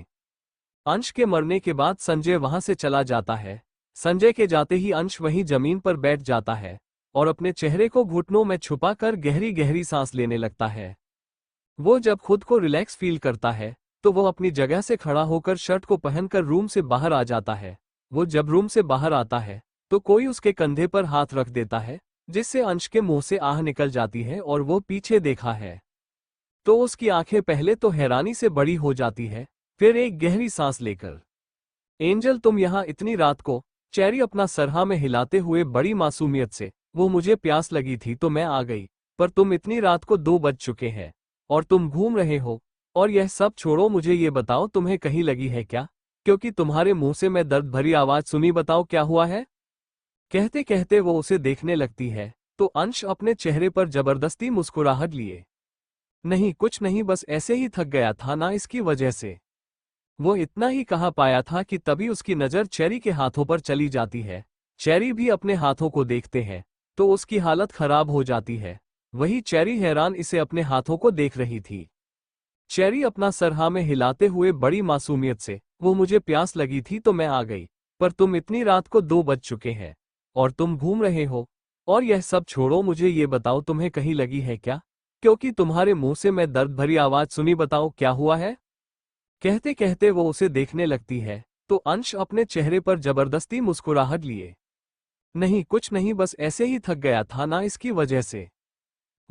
अंश के मरने के बाद संजय वहां से चला जाता है। संजय के जाते ही अंश वहीं जमीन पर बैठ जाता है और अपने चेहरे को घुटनों में छुपाकर गहरी गहरी सांस लेने लगता है। वो जब खुद को रिलैक्स फील करता है तो वो अपनी जगह से खड़ा होकर शर्ट को पहनकर रूम से बाहर आ जाता है। वो जब रूम से बाहर आता है तो कोई उसके कंधे पर हाथ रख देता है, जिससे अंश के मुंह से आह निकल जाती है और वो पीछे देखा है तो उसकी आंखें पहले तो हैरानी से बड़ी हो जाती है, फिर एक गहरी सांस लेकर, एंजल तुम यहाँ इतनी रात को? चेरी अपना सरहा में हिलाते हुए बड़ी मासूमियत से, वो मुझे प्यास लगी थी तो मैं आ गई, पर तुम इतनी रात को 2 बज चुके हैं और तुम घूम रहे हो। और यह सब छोड़ो, मुझे ये बताओ तुम्हें कहीं लगी है क्या? क्योंकि तुम्हारे मुंह से मैं दर्द भरी आवाज सुनी, बताओ क्या हुआ है? कहते कहते वो उसे देखने लगती है तो अंश अपने चेहरे पर जबरदस्ती मुस्कुराहट लिए, नहीं कुछ नहीं, बस ऐसे ही थक गया था ना, इसकी वजह से। वो इतना ही कहा पाया था कि तभी उसकी नजर चेरी के हाथों पर चली जाती है। चेरी भी अपने हाथों को देखते हैं तो उसकी हालत खराब हो जाती है। वही चेरी हैरान इसे अपने हाथों को देख रही थी। चेरी अपना सर हाँ में हिलाते हुए बड़ी मासूमियत से, वो मुझे प्यास लगी थी तो मैं आ गई, पर तुम इतनी रात को 2 बज चुके हैं और तुम घूम रहे हो। और यह सब छोड़ो, मुझे ये बताओ तुम्हें कहीं लगी है क्या? क्योंकि तुम्हारे मुंह से मैं दर्द भरी आवाज सुनी, बताओ क्या हुआ है? कहते कहते वो उसे देखने लगती है तो अंश अपने चेहरे पर जबरदस्ती मुस्कुराहट लिए, नहीं कुछ नहीं, बस ऐसे ही थक गया था ना, इसकी वजह से।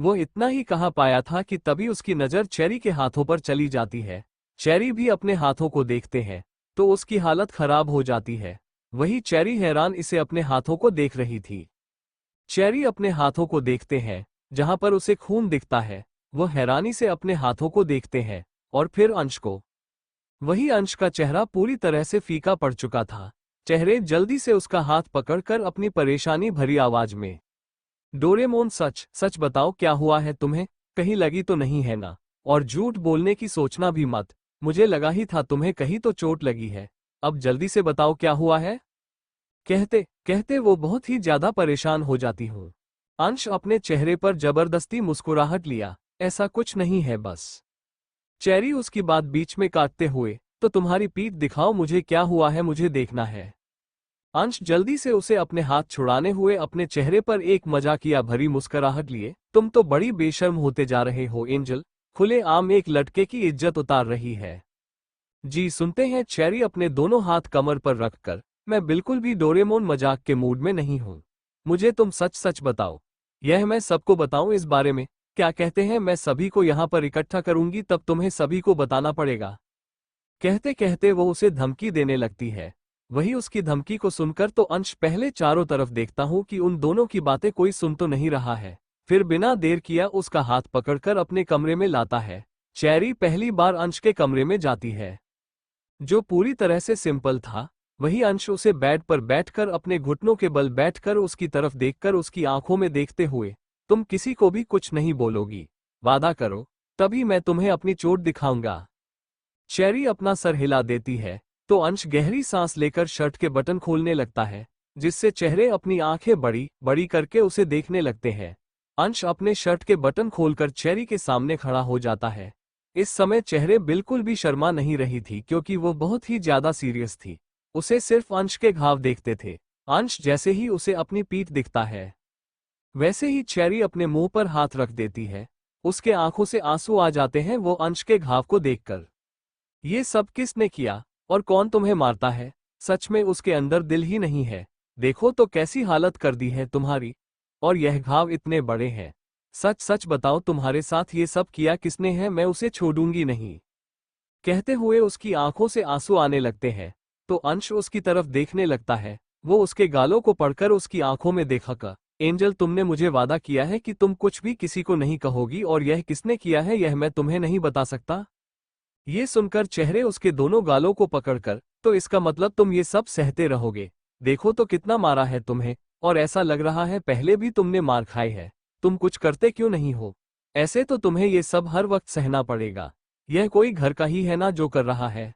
वो इतना ही कहा पाया था कि तभी उसकी नजर चेरी के हाथों पर चली जाती है। चेरी भी अपने हाथों को देखते हैं तो उसकी हालत खराब हो जाती है। वही चेरी हैरान इसे अपने हाथों को देख रही थी। चेरी अपने हाथों को देखते हैं जहां पर उसे खून दिखता है। वो हैरानी से अपने हाथों को देखते हैं और फिर अंश को। वही अंश का चेहरा पूरी तरह से फीका पड़ चुका था। चेहरे जल्दी से उसका हाथ पकड़कर अपनी परेशानी भरी आवाज में, डोरेमोन सच सच बताओ क्या हुआ है तुम्हें? कहीं लगी तो नहीं है ना? और झूठ बोलने की सोचना भी मत, मुझे लगा ही था तुम्हें कहीं तो चोट लगी है। अब जल्दी से बताओ क्या हुआ है? कहते कहते वो बहुत ही ज्यादा परेशान हो जाती हूँ। अंश अपने चेहरे पर जबरदस्ती मुस्कुराहट लिया, ऐसा कुछ नहीं है बस। चेरी उसकी बात बीच में काटते हुए, तो तुम्हारी पीठ दिखाओ मुझे, क्या हुआ है, मुझे देखना है। अंश जल्दी से उसे अपने हाथ छुड़ाने हुए अपने चेहरे पर एक मजाकिया भरी मुस्कुराहट लिए, तुम तो बड़ी बेशर्म होते जा रहे हो एंजल, खुले आम एक लड़के की इज्जत उतार रही है। जी सुनते हैं। चेरी अपने दोनों हाथ कमर पर रखकर, मैं बिल्कुल भी डोरेमोन मजाक के मूड में नहीं हूँ, मुझे तुम सच सच बताओ। यह मैं सबको बताऊं इस बारे में? क्या कहते हैं, मैं सभी को यहाँ पर इकट्ठा करूंगी, तब तुम्हें सभी को बताना पड़ेगा। कहते कहते वो उसे धमकी देने लगती है। वही उसकी धमकी को सुनकर तो अंश पहले चारों तरफ देखता हूँ कि उन दोनों की बातें कोई सुन तो नहीं रहा है, फिर बिना देर किया उसका हाथ पकड़कर अपने कमरे में लाता है। चेरी पहली बार अंश के कमरे में जाती है, जो पूरी तरह से सिंपल था। वही अंश उसे बेड पर बैठकर अपने घुटनों के बल बैठकर उसकी तरफ देखकर उसकी आंखों में देखते हुए, तुम किसी को भी कुछ नहीं बोलोगी, वादा करो, तभी मैं तुम्हें अपनी चोट दिखाऊंगा। चेरी अपना सर हिला देती है तो अंश गहरी सांस लेकर शर्ट के बटन खोलने लगता है, जिससे चेहरे अपनी आंखें बड़ी बड़ी करके उसे देखने लगते हैं। अंश अपने शर्ट के बटन खोलकर चेरी के सामने खड़ा हो जाता है। इस समय चेहरे बिल्कुल भी शर्मा नहीं रही थी क्योंकि वो बहुत ही ज्यादा सीरियस थी। उसे सिर्फ अंश के घाव देखते थे अंश जैसे ही उसे अपनी पीठ दिखता है, वैसे ही चेरी अपने मुंह पर हाथ रख देती है। उसके आंखों से आंसू आ जाते हैं वो अंश के घाव को देखकर। ये सब किसने किया और कौन तुम्हें मारता है? सच में उसके अंदर दिल ही नहीं है। देखो तो कैसी हालत कर दी है तुम्हारी। और यह घाव इतने बड़े हैं। सच सच बताओ तुम्हारे साथ ये सब किया किसने है? मैं उसे छोड़ूंगी नहीं। कहते हुए उसकी आंखों से आंसू आने लगते हैं। तो अंश उसकी तरफ देखने लगता है। वो उसके गालों को पढ़कर उसकी आंखों में देखा का, एंजल तुमने मुझे वादा किया है कि तुम कुछ भी किसी को नहीं कहोगी और यह किसने किया है यह मैं तुम्हें नहीं बता सकता। ये सुनकर चेहरे उसके दोनों गालों को पकड़कर, तो इसका मतलब तुम ये सब सहते रहोगे। देखो तो कितना मारा है तुम्हें, और ऐसा लग रहा है पहले भी तुमने मार खाई है। तुम कुछ करते क्यों नहीं हो? ऐसे तो तुम्हें ये सब हर वक्त सहना पड़ेगा। यह कोई घर का ही है ना जो कर रहा है।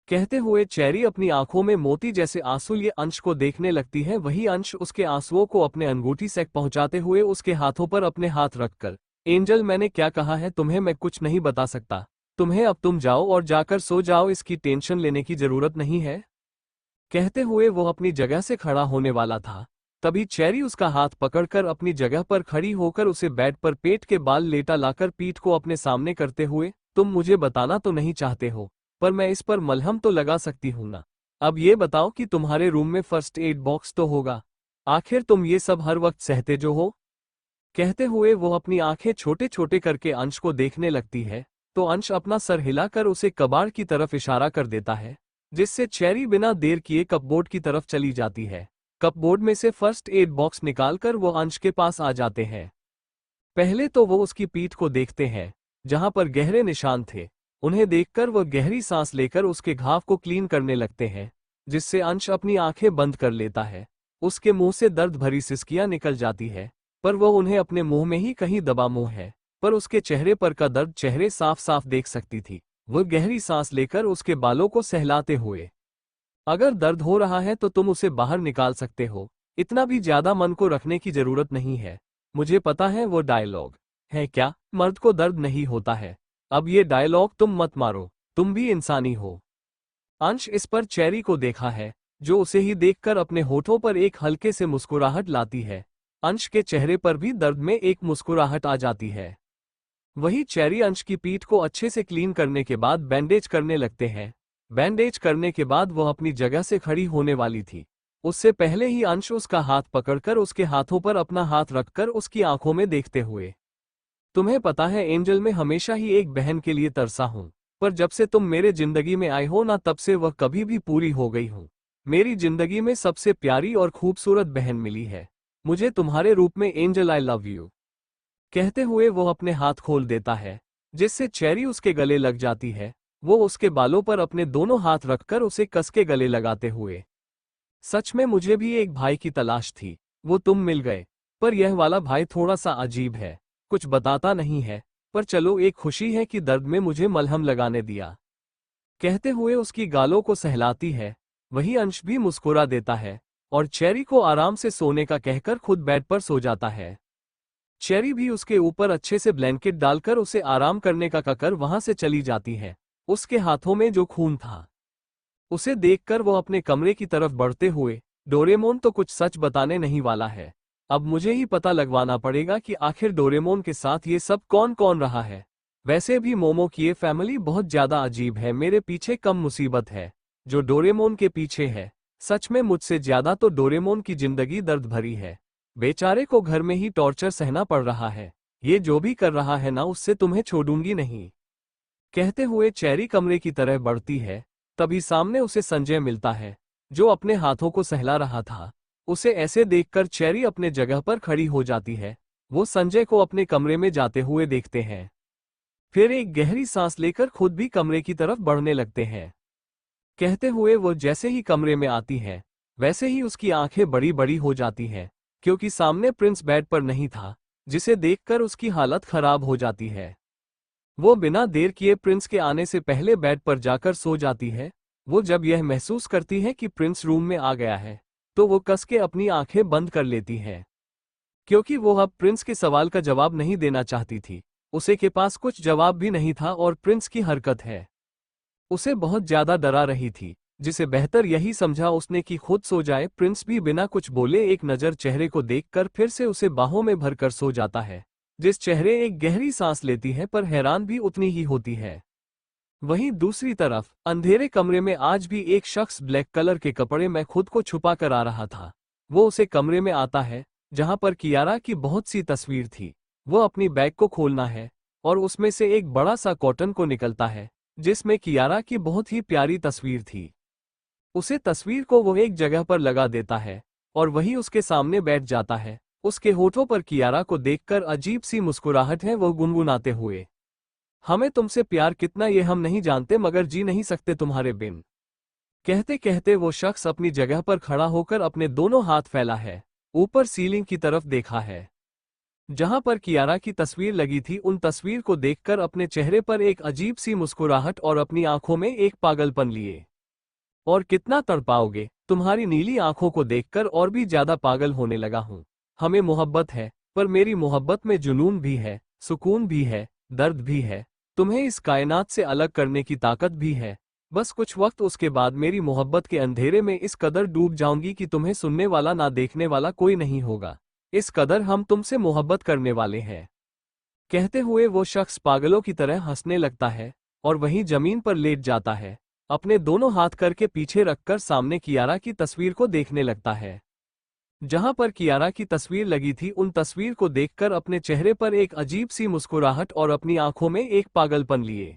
कहते हुए चेरी अपनी आंखों में मोती जैसे आंसू लिए अंश को देखने लगती है। वही अंश उसके आंसुओं को अपने अंगूठी से पहुंचाते हुए उसके हाथों पर अपने हाथ रखकर, एंजल मैंने क्या कहा है तुम्हें? मैं कुछ नहीं बता सकता तुम्हें। अब तुम जाओ और जाकर सो जाओ, इसकी टेंशन लेने की जरूरत नहीं है। कहते हुए वो अपनी जगह से खड़ा होने वाला था, तभी चेरी उसका हाथ पकड़कर अपनी जगह पर खड़ी होकर उसे बेड पर पेट के बाल लेटा लाकर पीठ को अपने सामने करते हुए, तुम मुझे बताना तो नहीं चाहते हो, पर मैं इस पर मलहम तो लगा सकती हूं ना। अब ये बताओ कि तुम्हारे रूम में फर्स्ट एड बॉक्स तो होगा। आखिर तुम ये सब हर वक्त सहते जो हो। कहते हुए वो अपनी आंखें छोटे छोटे करके अंश को देखने लगती है। तो अंश अपना सर हिलाकर उसे कबाड़ की तरफ इशारा कर देता है, जिससे चेरी बिना देर किए कपबोर्ड की तरफ चली जाती है। कपबोर्ड में से फर्स्ट एड बॉक्स निकालकर वो अंश के पास आ जाते हैं। पहले तो वो उसकी पीठ को देखते हैं, जहां पर गहरे निशान थे। उन्हें देखकर वह गहरी सांस लेकर उसके घाव को क्लीन करने लगते हैं, जिससे अंश अपनी आंखें बंद कर लेता है। उसके मुंह से दर्द भरी सिसकियां निकल जाती है, पर वह उन्हें अपने मुंह में ही कहीं दबा मुंह है। पर उसके चेहरे पर का दर्द चेहरे साफ साफ देख सकती थी। वह गहरी सांस लेकर उसके बालों को सहलाते हुए, अगर दर्द हो रहा है तो तुम उसे बाहर निकाल सकते हो, इतना भी ज्यादा मन को रखने की जरूरत नहीं है। मुझे पता है वो डायलॉग है क्या, मर्द को दर्द नहीं होता है। अब ये डायलॉग तुम मत मारो, तुम भी इंसानी हो। अंश इस पर चेरी को देखा है, जो उसे ही देखकर अपने होठों पर एक हल्के से मुस्कुराहट लाती है। अंश के चेहरे पर भी दर्द में एक मुस्कुराहट आ जाती है। वही चेरी अंश की पीठ को अच्छे से क्लीन करने के बाद बैंडेज करने लगते हैं। बैंडेज करने के बाद वह अपनी जगह से खड़ी होने वाली थी, उससे पहले ही अंश उसका हाथ पकड़कर उसके हाथों पर अपना हाथ रखकर उसकी आंखों में देखते हुए, तुम्हें पता है एंजल, मैं हमेशा ही एक बहन के लिए तरसा हूं, पर जब से तुम मेरे जिंदगी में आए हो ना तब से वह कभी भी पूरी हो गई हूं। मेरी जिंदगी में सबसे प्यारी और खूबसूरत बहन मिली है मुझे तुम्हारे रूप में एंजल, आई लव यू। कहते हुए वो अपने हाथ खोल देता है, जिससे चेरी उसके गले लग जाती है। वो उसके बालों पर अपने दोनों हाथ रखकर उसे कस के गले लगाते हुए, सच में मुझे भी एक भाई की तलाश थी, वो तुम मिल गए। पर यह वाला भाई थोड़ा सा अजीब है, कुछ बताता नहीं है, पर चलो एक खुशी है कि दर्द में मुझे मलहम लगाने दिया। कहते हुए उसकी गालों को सहलाती है। वही अंश भी मुस्कुरा देता है और चेरी को आराम से सोने का कहकर खुद बेड पर सो जाता है। चेरी भी उसके ऊपर अच्छे से ब्लैंकेट डालकर उसे आराम करने का कहकर वहां से चली जाती है। उसके हाथों में जो खून था उसे देखकर वो अपने कमरे की तरफ बढ़ते हुए, डोरेमोन तो कुछ सच बताने नहीं वाला है। अब मुझे ही पता लगवाना पड़ेगा कि आखिर डोरेमोन के साथ ये सब कौन कौन रहा है। वैसे भी मोमो की ये फैमिली बहुत ज्यादा अजीब है, मेरे पीछे कम मुसीबत है जो डोरेमोन के पीछे है। सच में मुझसे ज्यादा तो डोरेमोन की जिंदगी दर्द भरी है। बेचारे को घर में ही टॉर्चर सहना पड़ रहा है। ये जो भी कर रहा है ना उससे तुम्हें छोड़ूंगी नहीं। कहते हुए चेरी कमरे की तरह बढ़ती है, तभी सामने उसे संजय मिलता है, जो अपने हाथों को सहला रहा था। उसे ऐसे देखकर चेरी अपने जगह पर खड़ी हो जाती है। वो संजय को अपने कमरे में जाते हुए देखते हैं, फिर एक गहरी सांस लेकर खुद भी कमरे की तरफ बढ़ने लगते हैं। कहते हुए वो जैसे ही कमरे में आती है, वैसे ही उसकी आंखें बड़ी बड़ी हो जाती हैं, क्योंकि सामने प्रिंस बेड पर नहीं था, जिसे देखकर उसकी हालत खराब हो जाती है। वो बिना देर किए प्रिंस के आने से पहले बेड पर जाकर सो जाती है। वो जब यह महसूस करती है कि प्रिंस रूम में आ गया है, तो वो कस के अपनी आंखें बंद कर लेती है, क्योंकि वो अब प्रिंस के सवाल का जवाब नहीं देना चाहती थी। उसे के पास कुछ जवाब भी नहीं था और प्रिंस की हरकत है उसे बहुत ज्यादा डरा रही थी। जिसे बेहतर यही समझा उसने कि खुद सो जाए। प्रिंस भी बिना कुछ बोले एक नज़र चेहरे को देखकर फिर से उसे बाहों में भरकर सो जाता है। जिस चेहरे एक गहरी सांस लेती है पर हैरान भी उतनी ही होती है। वहीं दूसरी तरफ अंधेरे कमरे में आज भी एक शख्स ब्लैक कलर के कपड़े में खुद को छुपा कर आ रहा था। वो उसे कमरे में आता है जहां पर कियारा की बहुत सी तस्वीर थी। वो अपनी बैग को खोलना है और उसमें से एक बड़ा सा कॉटन को निकलता है जिसमें कियारा की बहुत ही प्यारी तस्वीर थी। उसे तस्वीर को वो एक जगह पर लगा देता है और वही उसके सामने बैठ जाता है। उसके होठों पर कियारा को देखकर अजीब सी मुस्कुराहट है। वो गुनगुनाते हुए, हमें तुमसे प्यार कितना ये हम नहीं जानते मगर जी नहीं सकते तुम्हारे बिन। कहते कहते वो शख्स अपनी जगह पर खड़ा होकर अपने दोनों हाथ फैला है, ऊपर सीलिंग की तरफ देखा है जहां पर कियारा की तस्वीर लगी थी। उन तस्वीर को देखकर अपने चेहरे पर एक अजीब सी मुस्कुराहट और अपनी आंखों में एक पागलपन लिए। और कितना तड़पाओगे, तुम्हारी नीली आंखों को देखकर और भी ज्यादा पागल होने लगा हूं। हमें मोहब्बत है पर मेरी मोहब्बत में जुनून भी है, सुकून भी है, दर्द भी है। तुम्हें इस कायनात से अलग करने की ताकत भी है। बस कुछ वक्त उसके बाद मेरी मोहब्बत के अंधेरे में इस कदर डूब जाऊंगी कि तुम्हें सुनने वाला ना देखने वाला कोई नहीं होगा। इस कदर हम तुमसे मोहब्बत करने वाले हैं। कहते हुए वो शख्स पागलों की तरह हंसने लगता है और वहीं जमीन पर लेट जाता है, अपने दोनों हाथ करके पीछे रखकर सामने कियारा की तस्वीर को देखने लगता है। जहां पर कियारा की तस्वीर लगी थी उन तस्वीर को देखकर अपने चेहरे पर एक अजीब सी मुस्कुराहट और अपनी आंखों में एक पागलपन लिए।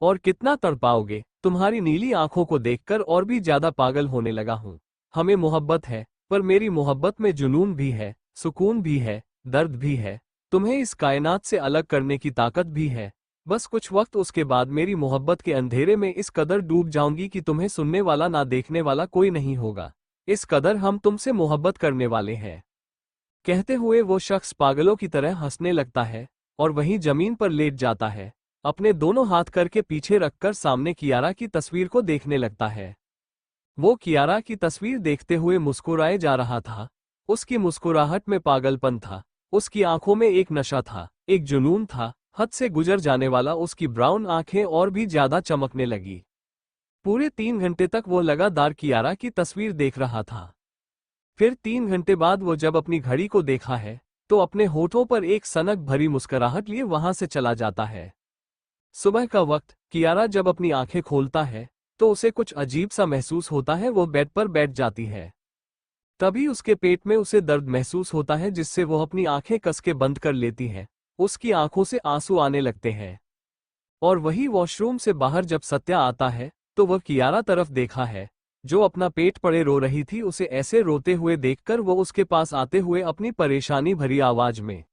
और कितना तड़पाओगे, तुम्हारी नीली आंखों को देखकर और भी ज्यादा पागल होने लगा हूं। हमें मोहब्बत है पर मेरी मोहब्बत में जुनून भी है, सुकून भी है, दर्द भी है। तुम्हें इस कायनात से अलग करने की ताकत भी है। बस कुछ वक्त उसके बाद मेरी मोहब्बत के अंधेरे में इस कदर डूब जाऊंगी कि तुम्हें सुनने वाला ना देखने वाला कोई नहीं होगा। इस कदर हम तुमसे मोहब्बत करने वाले हैं। कहते हुए वो शख्स पागलों की तरह हंसने लगता है और वहीं जमीन पर लेट जाता है, अपने दोनों हाथ करके पीछे रखकर सामने कियारा की तस्वीर को देखने लगता है। वो कियारा की तस्वीर देखते हुए मुस्कुराए जा रहा था। उसकी मुस्कुराहट में पागलपन था, उसकी आंखों में एक नशा था, एक जुनून था, हद से गुजर जाने वाला। उसकी ब्राउन आंखें और भी ज्यादा चमकने लगी। पूरे 3 घंटे तक वो लगातार कियारा की तस्वीर देख रहा था। फिर 3 घंटे बाद वो जब अपनी घड़ी को देखा है तो अपने होठों पर एक सनक भरी मुस्कुराहट लिए वहां से चला जाता है। सुबह का वक्त कियारा जब अपनी आंखें खोलता है तो उसे कुछ अजीब सा महसूस होता है। वो बेड पर बैठ जाती है। तभी उसके पेट में उसे दर्द महसूस होता है जिससे वो अपनी आंखें कस के बंद कर लेती है। उसकी आंखों से आंसू आने लगते हैं। और वही वॉशरूम से बाहर जब सत्या आता है तो वह कियारा तरफ देखा है जो अपना पेट पड़े रो रही थी। उसे ऐसे रोते हुए देखकर वो उसके पास आते हुए अपनी परेशानी भरी आवाज में,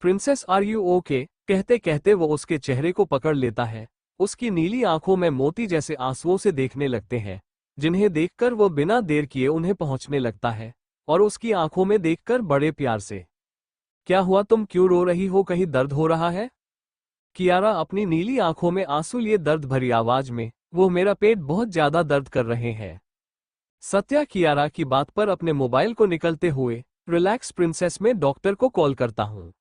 प्रिंसेस आर यू ओके, कहते कहते वो उसके चेहरे को पकड़ लेता है। उसकी नीली आंखों में मोती जैसे आंसुओं से देखने लगते हैं जिन्हें देखकर वो बिना देर किए उन्हें पहुंचने लगता है और उसकी आंखों में देखकर बड़े प्यार से, क्या हुआ, तुम क्यों रो रही हो, कहीं दर्द हो रहा है? कियारा अपनी नीली आंखों में आंसू लिए दर्द भरी आवाज में, वो मेरा पेट बहुत ज्यादा दर्द कर रहे हैं। सत्या कियारा की बात पर अपने मोबाइल को निकलते हुए, रिलैक्स प्रिंसेस में डॉक्टर को कॉल करता हूँ।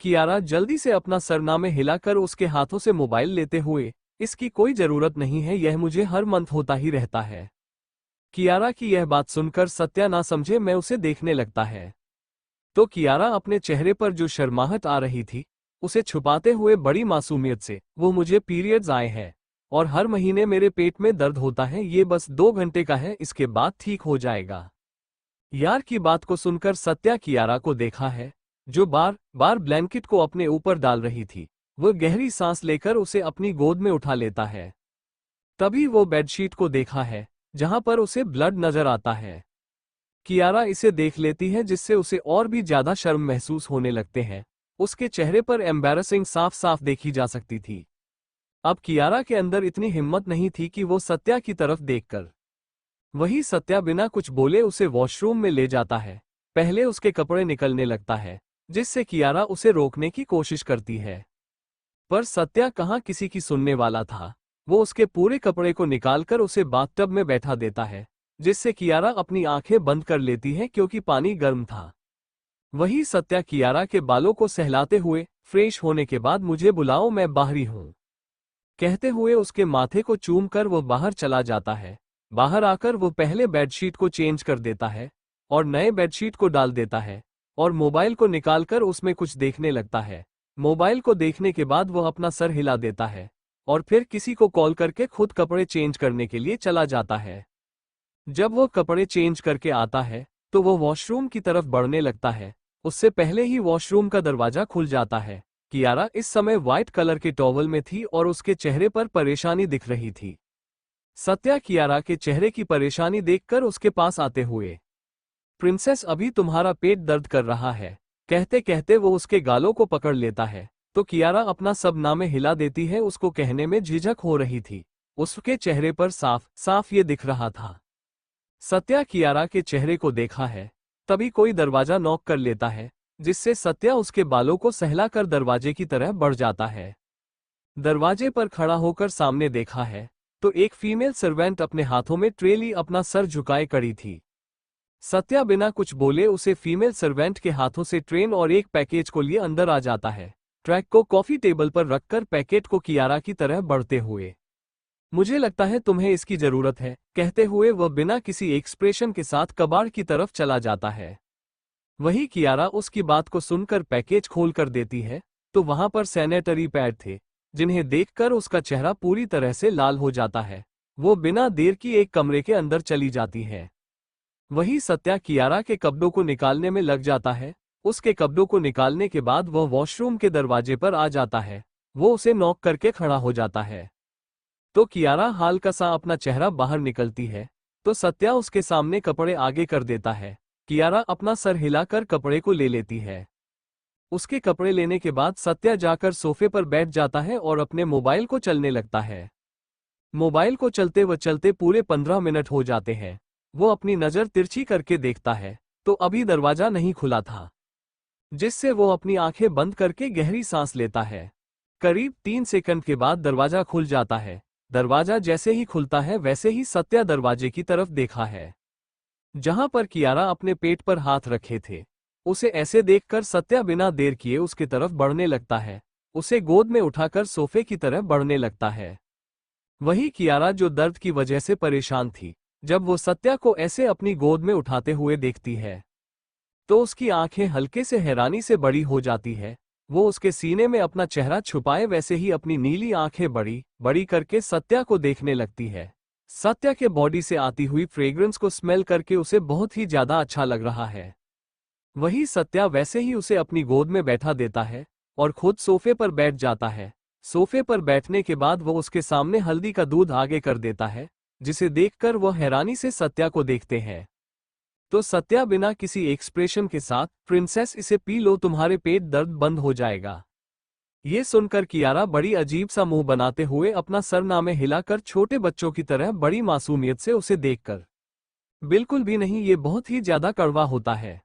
कियारा जल्दी से अपना सरनामे हिलाकर उसके हाथों से मोबाइल लेते हुए, इसकी कोई जरूरत नहीं है, यह मुझे हर मंथ होता ही रहता है। कियारा की यह बात सुनकर सत्या ना समझे मैं उसे देखने लगता है तो कियारा अपने चेहरे पर जो शर्माहट आ रही थी उसे छुपाते हुए बड़ी मासूमियत से, वो मुझे पीरियड्स आए हैं और हर महीने मेरे पेट में दर्द होता है, ये बस 2 घंटे का है, इसके बाद ठीक हो जाएगा। यार की बात को सुनकर सत्या कियारा को देखा है जो बार बार ब्लैंकेट को अपने ऊपर डाल रही थी। वह गहरी सांस लेकर उसे अपनी गोद में उठा लेता है। तभी वो बेडशीट को देखा है जहां पर उसे ब्लड नजर आता है। कियारा इसे देख लेती है जिससे उसे और भी ज्यादा शर्म महसूस होने लगते हैं। उसके चेहरे पर एम्बैरसिंग साफ साफ देखी जा सकती थी। अब कियारा के अंदर इतनी हिम्मत नहीं थी कि वो सत्या की तरफ देखकर, वही सत्या बिना कुछ बोले उसे वॉशरूम में ले जाता है। पहले उसके कपड़े निकलने लगता है जिससे कियारा उसे रोकने की कोशिश करती है, पर सत्या कहाँ किसी की सुनने वाला था। वो उसके पूरे कपड़े को निकालकर उसे बाथटब में बैठा देता है जिससे कियारा अपनी आंखें बंद कर लेती है क्योंकि पानी गर्म था। वही सत्या कियारा के बालों को सहलाते हुए, फ्रेश होने के बाद मुझे बुलाओ, मैं बाहरी हूँ। कहते हुए उसके माथे को चूम कर वो बाहर चला जाता है। बाहर आकर वो पहले बेडशीट को चेंज कर देता है और नए बेडशीट को डाल देता है और मोबाइल को निकालकर उसमें कुछ देखने लगता है। मोबाइल को देखने के बाद वो अपना सर हिला देता है और फिर किसी को कॉल करके खुद कपड़े चेंज करने के लिए चला जाता है। जब वो कपड़े चेंज करके आता है तो वो वॉशरूम की तरफ बढ़ने लगता है। उससे पहले ही वॉशरूम का दरवाजा खुल जाता है। कियारा इस समय व्हाइट कलर के टॉवल में थी और उसके चेहरे पर परेशानी दिख रही थी। सत्या कियारा के चेहरे की परेशानी देखकर उसके पास आते हुए, प्रिंसेस अभी तुम्हारा पेट दर्द कर रहा है, कहते कहते वो उसके गालों को पकड़ लेता है तो कियारा अपना सब नामे हिला देती है। उसको कहने में झिझक हो रही थी, उसके चेहरे पर साफ साफ ये दिख रहा था। सत्या कियारा के चेहरे को देखा है। तभी कोई दरवाजा नॉक कर लेता है जिससे सत्या उसके बालों को सहलाकर दरवाजे की तरह बढ़ जाता है। दरवाजे पर खड़ा होकर सामने देखा है तो एक फीमेल सर्वेंट अपने हाथों में ट्रे ली अपना सर झुकाए खड़ी थी। सत्या बिना कुछ बोले उसे फीमेल सर्वेंट के हाथों से ट्रेन और एक पैकेज को लिए अंदर आ जाता है। ट्रैक को कॉफी टेबल पर रखकर पैकेट को कियारा की तरह बढ़ते हुए, मुझे लगता है तुम्हें इसकी जरूरत है, कहते हुए वह बिना किसी एक्सप्रेशन के साथ कबाड़ की तरफ चला जाता है। वही कियारा उसकी बात को सुनकर पैकेज खोल कर देती है तो वहां पर सैनिटरी पैड थे जिन्हें देखकर उसका चेहरा पूरी तरह से लाल हो जाता है। वो बिना देर की एक कमरे के अंदर चली जाती है। वही सत्या कियारा के कपड़ों को निकालने में लग जाता है। उसके कपड़ों को निकालने के बाद वह वॉशरूम के दरवाजे पर आ जाता है। वो उसे नॉक करके खड़ा हो जाता है तो कियारा हल्का सा अपना चेहरा बाहर निकलती है तो सत्या उसके सामने कपड़े आगे कर देता है। कियारा अपना सर हिलाकर कपड़े को ले लेती है। उसके कपड़े लेने के बाद सत्या जाकर सोफे पर बैठ जाता है और अपने मोबाइल को चलने लगता है। मोबाइल को चलते पूरे 15 मिनट हो जाते हैं। वो अपनी नज़र तिरछी करके देखता है तो अभी दरवाजा नहीं खुला था, जिससे वो अपनी आंखें बंद करके गहरी सांस लेता है। करीब 3 सेकंड के बाद दरवाजा खुल जाता है। दरवाजा जैसे ही खुलता है वैसे ही सत्या दरवाजे की तरफ देखा है जहां पर कियारा अपने पेट पर हाथ रखे थे। उसे ऐसे देखकर सत्या बिना देर किए उसकी तरफ बढ़ने लगता है। उसे गोद में उठाकर सोफे की तरफ बढ़ने लगता है। वही कियारा जो दर्द की वजह से परेशान थी, जब वो सत्या को ऐसे अपनी गोद में उठाते हुए देखती है तो उसकी आंखें हल्के से हैरानी से बड़ी हो जाती है। वो उसके सीने में अपना चेहरा छुपाए वैसे ही अपनी नीली आंखें बड़ी बड़ी करके सत्या को देखने लगती है। सत्या के बॉडी से आती हुई फ्रेग्रेंस को स्मेल करके उसे बहुत ही ज्यादा अच्छा लग रहा है। वही सत्या वैसे ही उसे अपनी गोद में बैठा देता है और खुद सोफे पर बैठ जाता है। सोफे पर बैठने के बाद वो उसके सामने हल्दी का दूध आगे कर देता है, जिसे देखकर वह हैरानी से सत्या को देखते हैं तो सत्या बिना किसी एक्सप्रेशन के साथ, प्रिंसेस इसे पी लो तुम्हारे पेट दर्द बंद हो जाएगा। ये सुनकर कियारा बड़ी अजीब सा मुंह बनाते हुए अपना सरनामे हिलाकर छोटे बच्चों की तरह बड़ी मासूमियत से उसे देखकर, बिल्कुल भी नहीं, ये बहुत ही ज्यादा कड़वा होता है।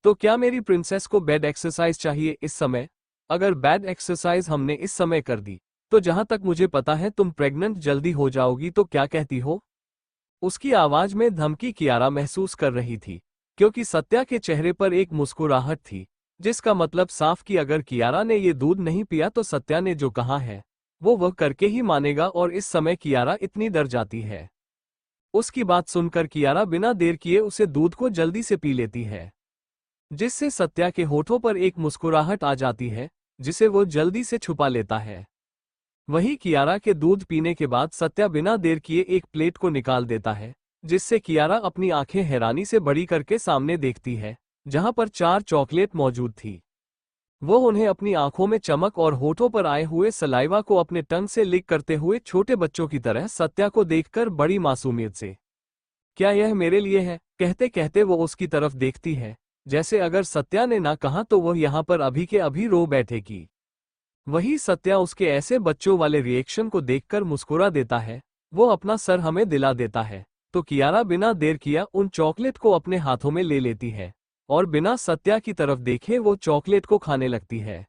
तो क्या मेरी प्रिंसेस को बेड एक्सरसाइज चाहिए इस समय? अगर बेड एक्सरसाइज हमने इस समय कर दी तो जहां तक मुझे पता है तुम प्रेग्नेंट जल्दी हो जाओगी, तो क्या कहती हो? उसकी आवाज में धमकी कियारा महसूस कर रही थी क्योंकि सत्या के चेहरे पर एक मुस्कुराहट थी, जिसका मतलब साफ कि अगर कियारा ने ये दूध नहीं पिया तो सत्या ने जो कहा है वो वह करके ही मानेगा। और इस समय कियारा इतनी डर जाती है। उसकी बात सुनकर कियारा बिना देर किए उसे दूध को जल्दी से पी लेती है, जिससे सत्या के होठों पर एक मुस्कुराहट आ जाती है जिसे वो जल्दी से छुपा लेता है। वहीं कियारा के दूध पीने के बाद सत्या बिना देर किए एक प्लेट को निकाल देता है, जिससे कियारा अपनी आंखें हैरानी से बड़ी करके सामने देखती है जहां पर 4 चॉकलेट मौजूद थी। वो उन्हें अपनी आंखों में चमक और होठों पर आए हुए सलाइवा को अपने टंग से लिक करते हुए छोटे बच्चों की तरह सत्या को देखकर बड़ी मासूमियत से, क्या यह मेरे लिए है, कहते कहते वो उसकी तरफ देखती है जैसे अगर सत्या ने ना कहा तो वह यहाँ पर अभी के अभी रो बैठेगी। वही सत्या उसके ऐसे बच्चों वाले रिएक्शन को देखकर मुस्कुरा देता है। वो अपना सर हमें दिला देता है तो कियारा बिना देर किया उन चॉकलेट को अपने हाथों में ले लेती है और बिना सत्या की तरफ देखे वो चॉकलेट को खाने लगती है।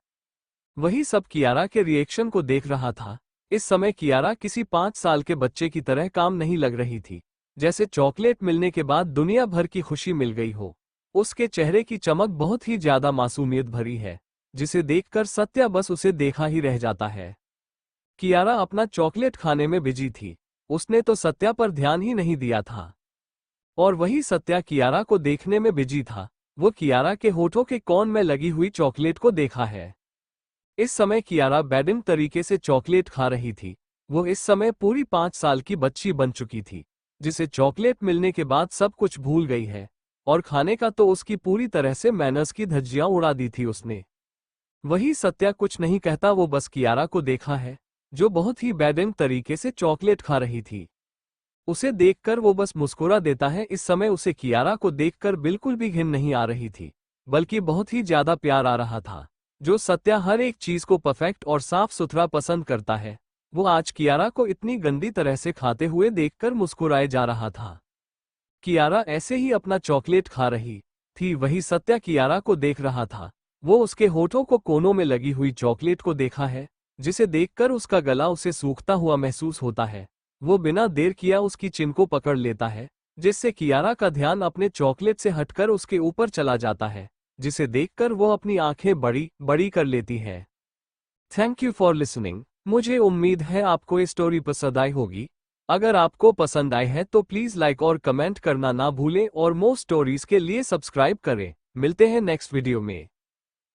वही सब कियारा के रिएक्शन को देख रहा था। इस समय कियारा किसी 5 साल के बच्चे की तरह काम नहीं लग रही थी, जैसे चॉकलेट मिलने के बाद दुनिया भर की खुशी मिल गई हो। उसके चेहरे की चमक बहुत ही ज्यादा मासूमियत भरी है, जिसे देखकर सत्या बस उसे देखा ही रह जाता है। कियारा अपना चॉकलेट खाने में बिजी थी। उसने तो सत्या पर ध्यान ही नहीं दिया था। और वही सत्या कियारा को देखने में बिजी था। वो कियारा के होठों के कोन में लगी हुई चॉकलेट को देखा है। इस समय कियारा बेडिम तरीके से चॉकलेट खा रही थी। वो इस समय पूरी 5 साल की बच्ची बन चुकी थी, जिसे चॉकलेट मिलने के बाद सब कुछ भूल गई है। और खाने का तो उसकी पूरी तरह से मैनर्स की धज्जियां उड़ा दी थी उसने। वही सत्या कुछ नहीं कहता, वो बस कियारा को देखा है, जो बहुत ही बेडिम तरीके से चॉकलेट खा रही थी। उसे देखकर वो बस मुस्कुरा देता है। इस समय उसे कियारा को देखकर बिल्कुल भी घिन नहीं आ रही थी, बल्कि बहुत ही ज्यादा प्यार आ रहा था। जो सत्या हर एक चीज को परफेक्ट और साफ सुथरा पसंद करता है, वो आज कियारा को इतनी गंदी तरह से खाते हुए देखकर मुस्कुराए जा रहा था। कियारा ऐसे ही अपना चॉकलेट खा रही थी, वही सत्या कियारा को देख रहा था। वो उसके होठों को कोनों में लगी हुई चॉकलेट को देखा है, जिसे देखकर उसका गला उसे सूखता हुआ महसूस होता है। वो बिना देर किया उसकी चिन को पकड़ लेता है, जिससे कियारा का ध्यान अपने चॉकलेट से हटकर उसके ऊपर चला जाता है, जिसे देखकर वो अपनी आंखें बड़ी बड़ी कर लेती है। Thank you for listening. मुझे उम्मीद है आपको ये स्टोरी पसंद आई होगी। अगर आपको पसंद आई है तो प्लीज लाइक और कमेंट करना ना भूलें और मोर स्टोरीज के लिए सब्सक्राइब करें। मिलते हैं नेक्स्ट वीडियो में।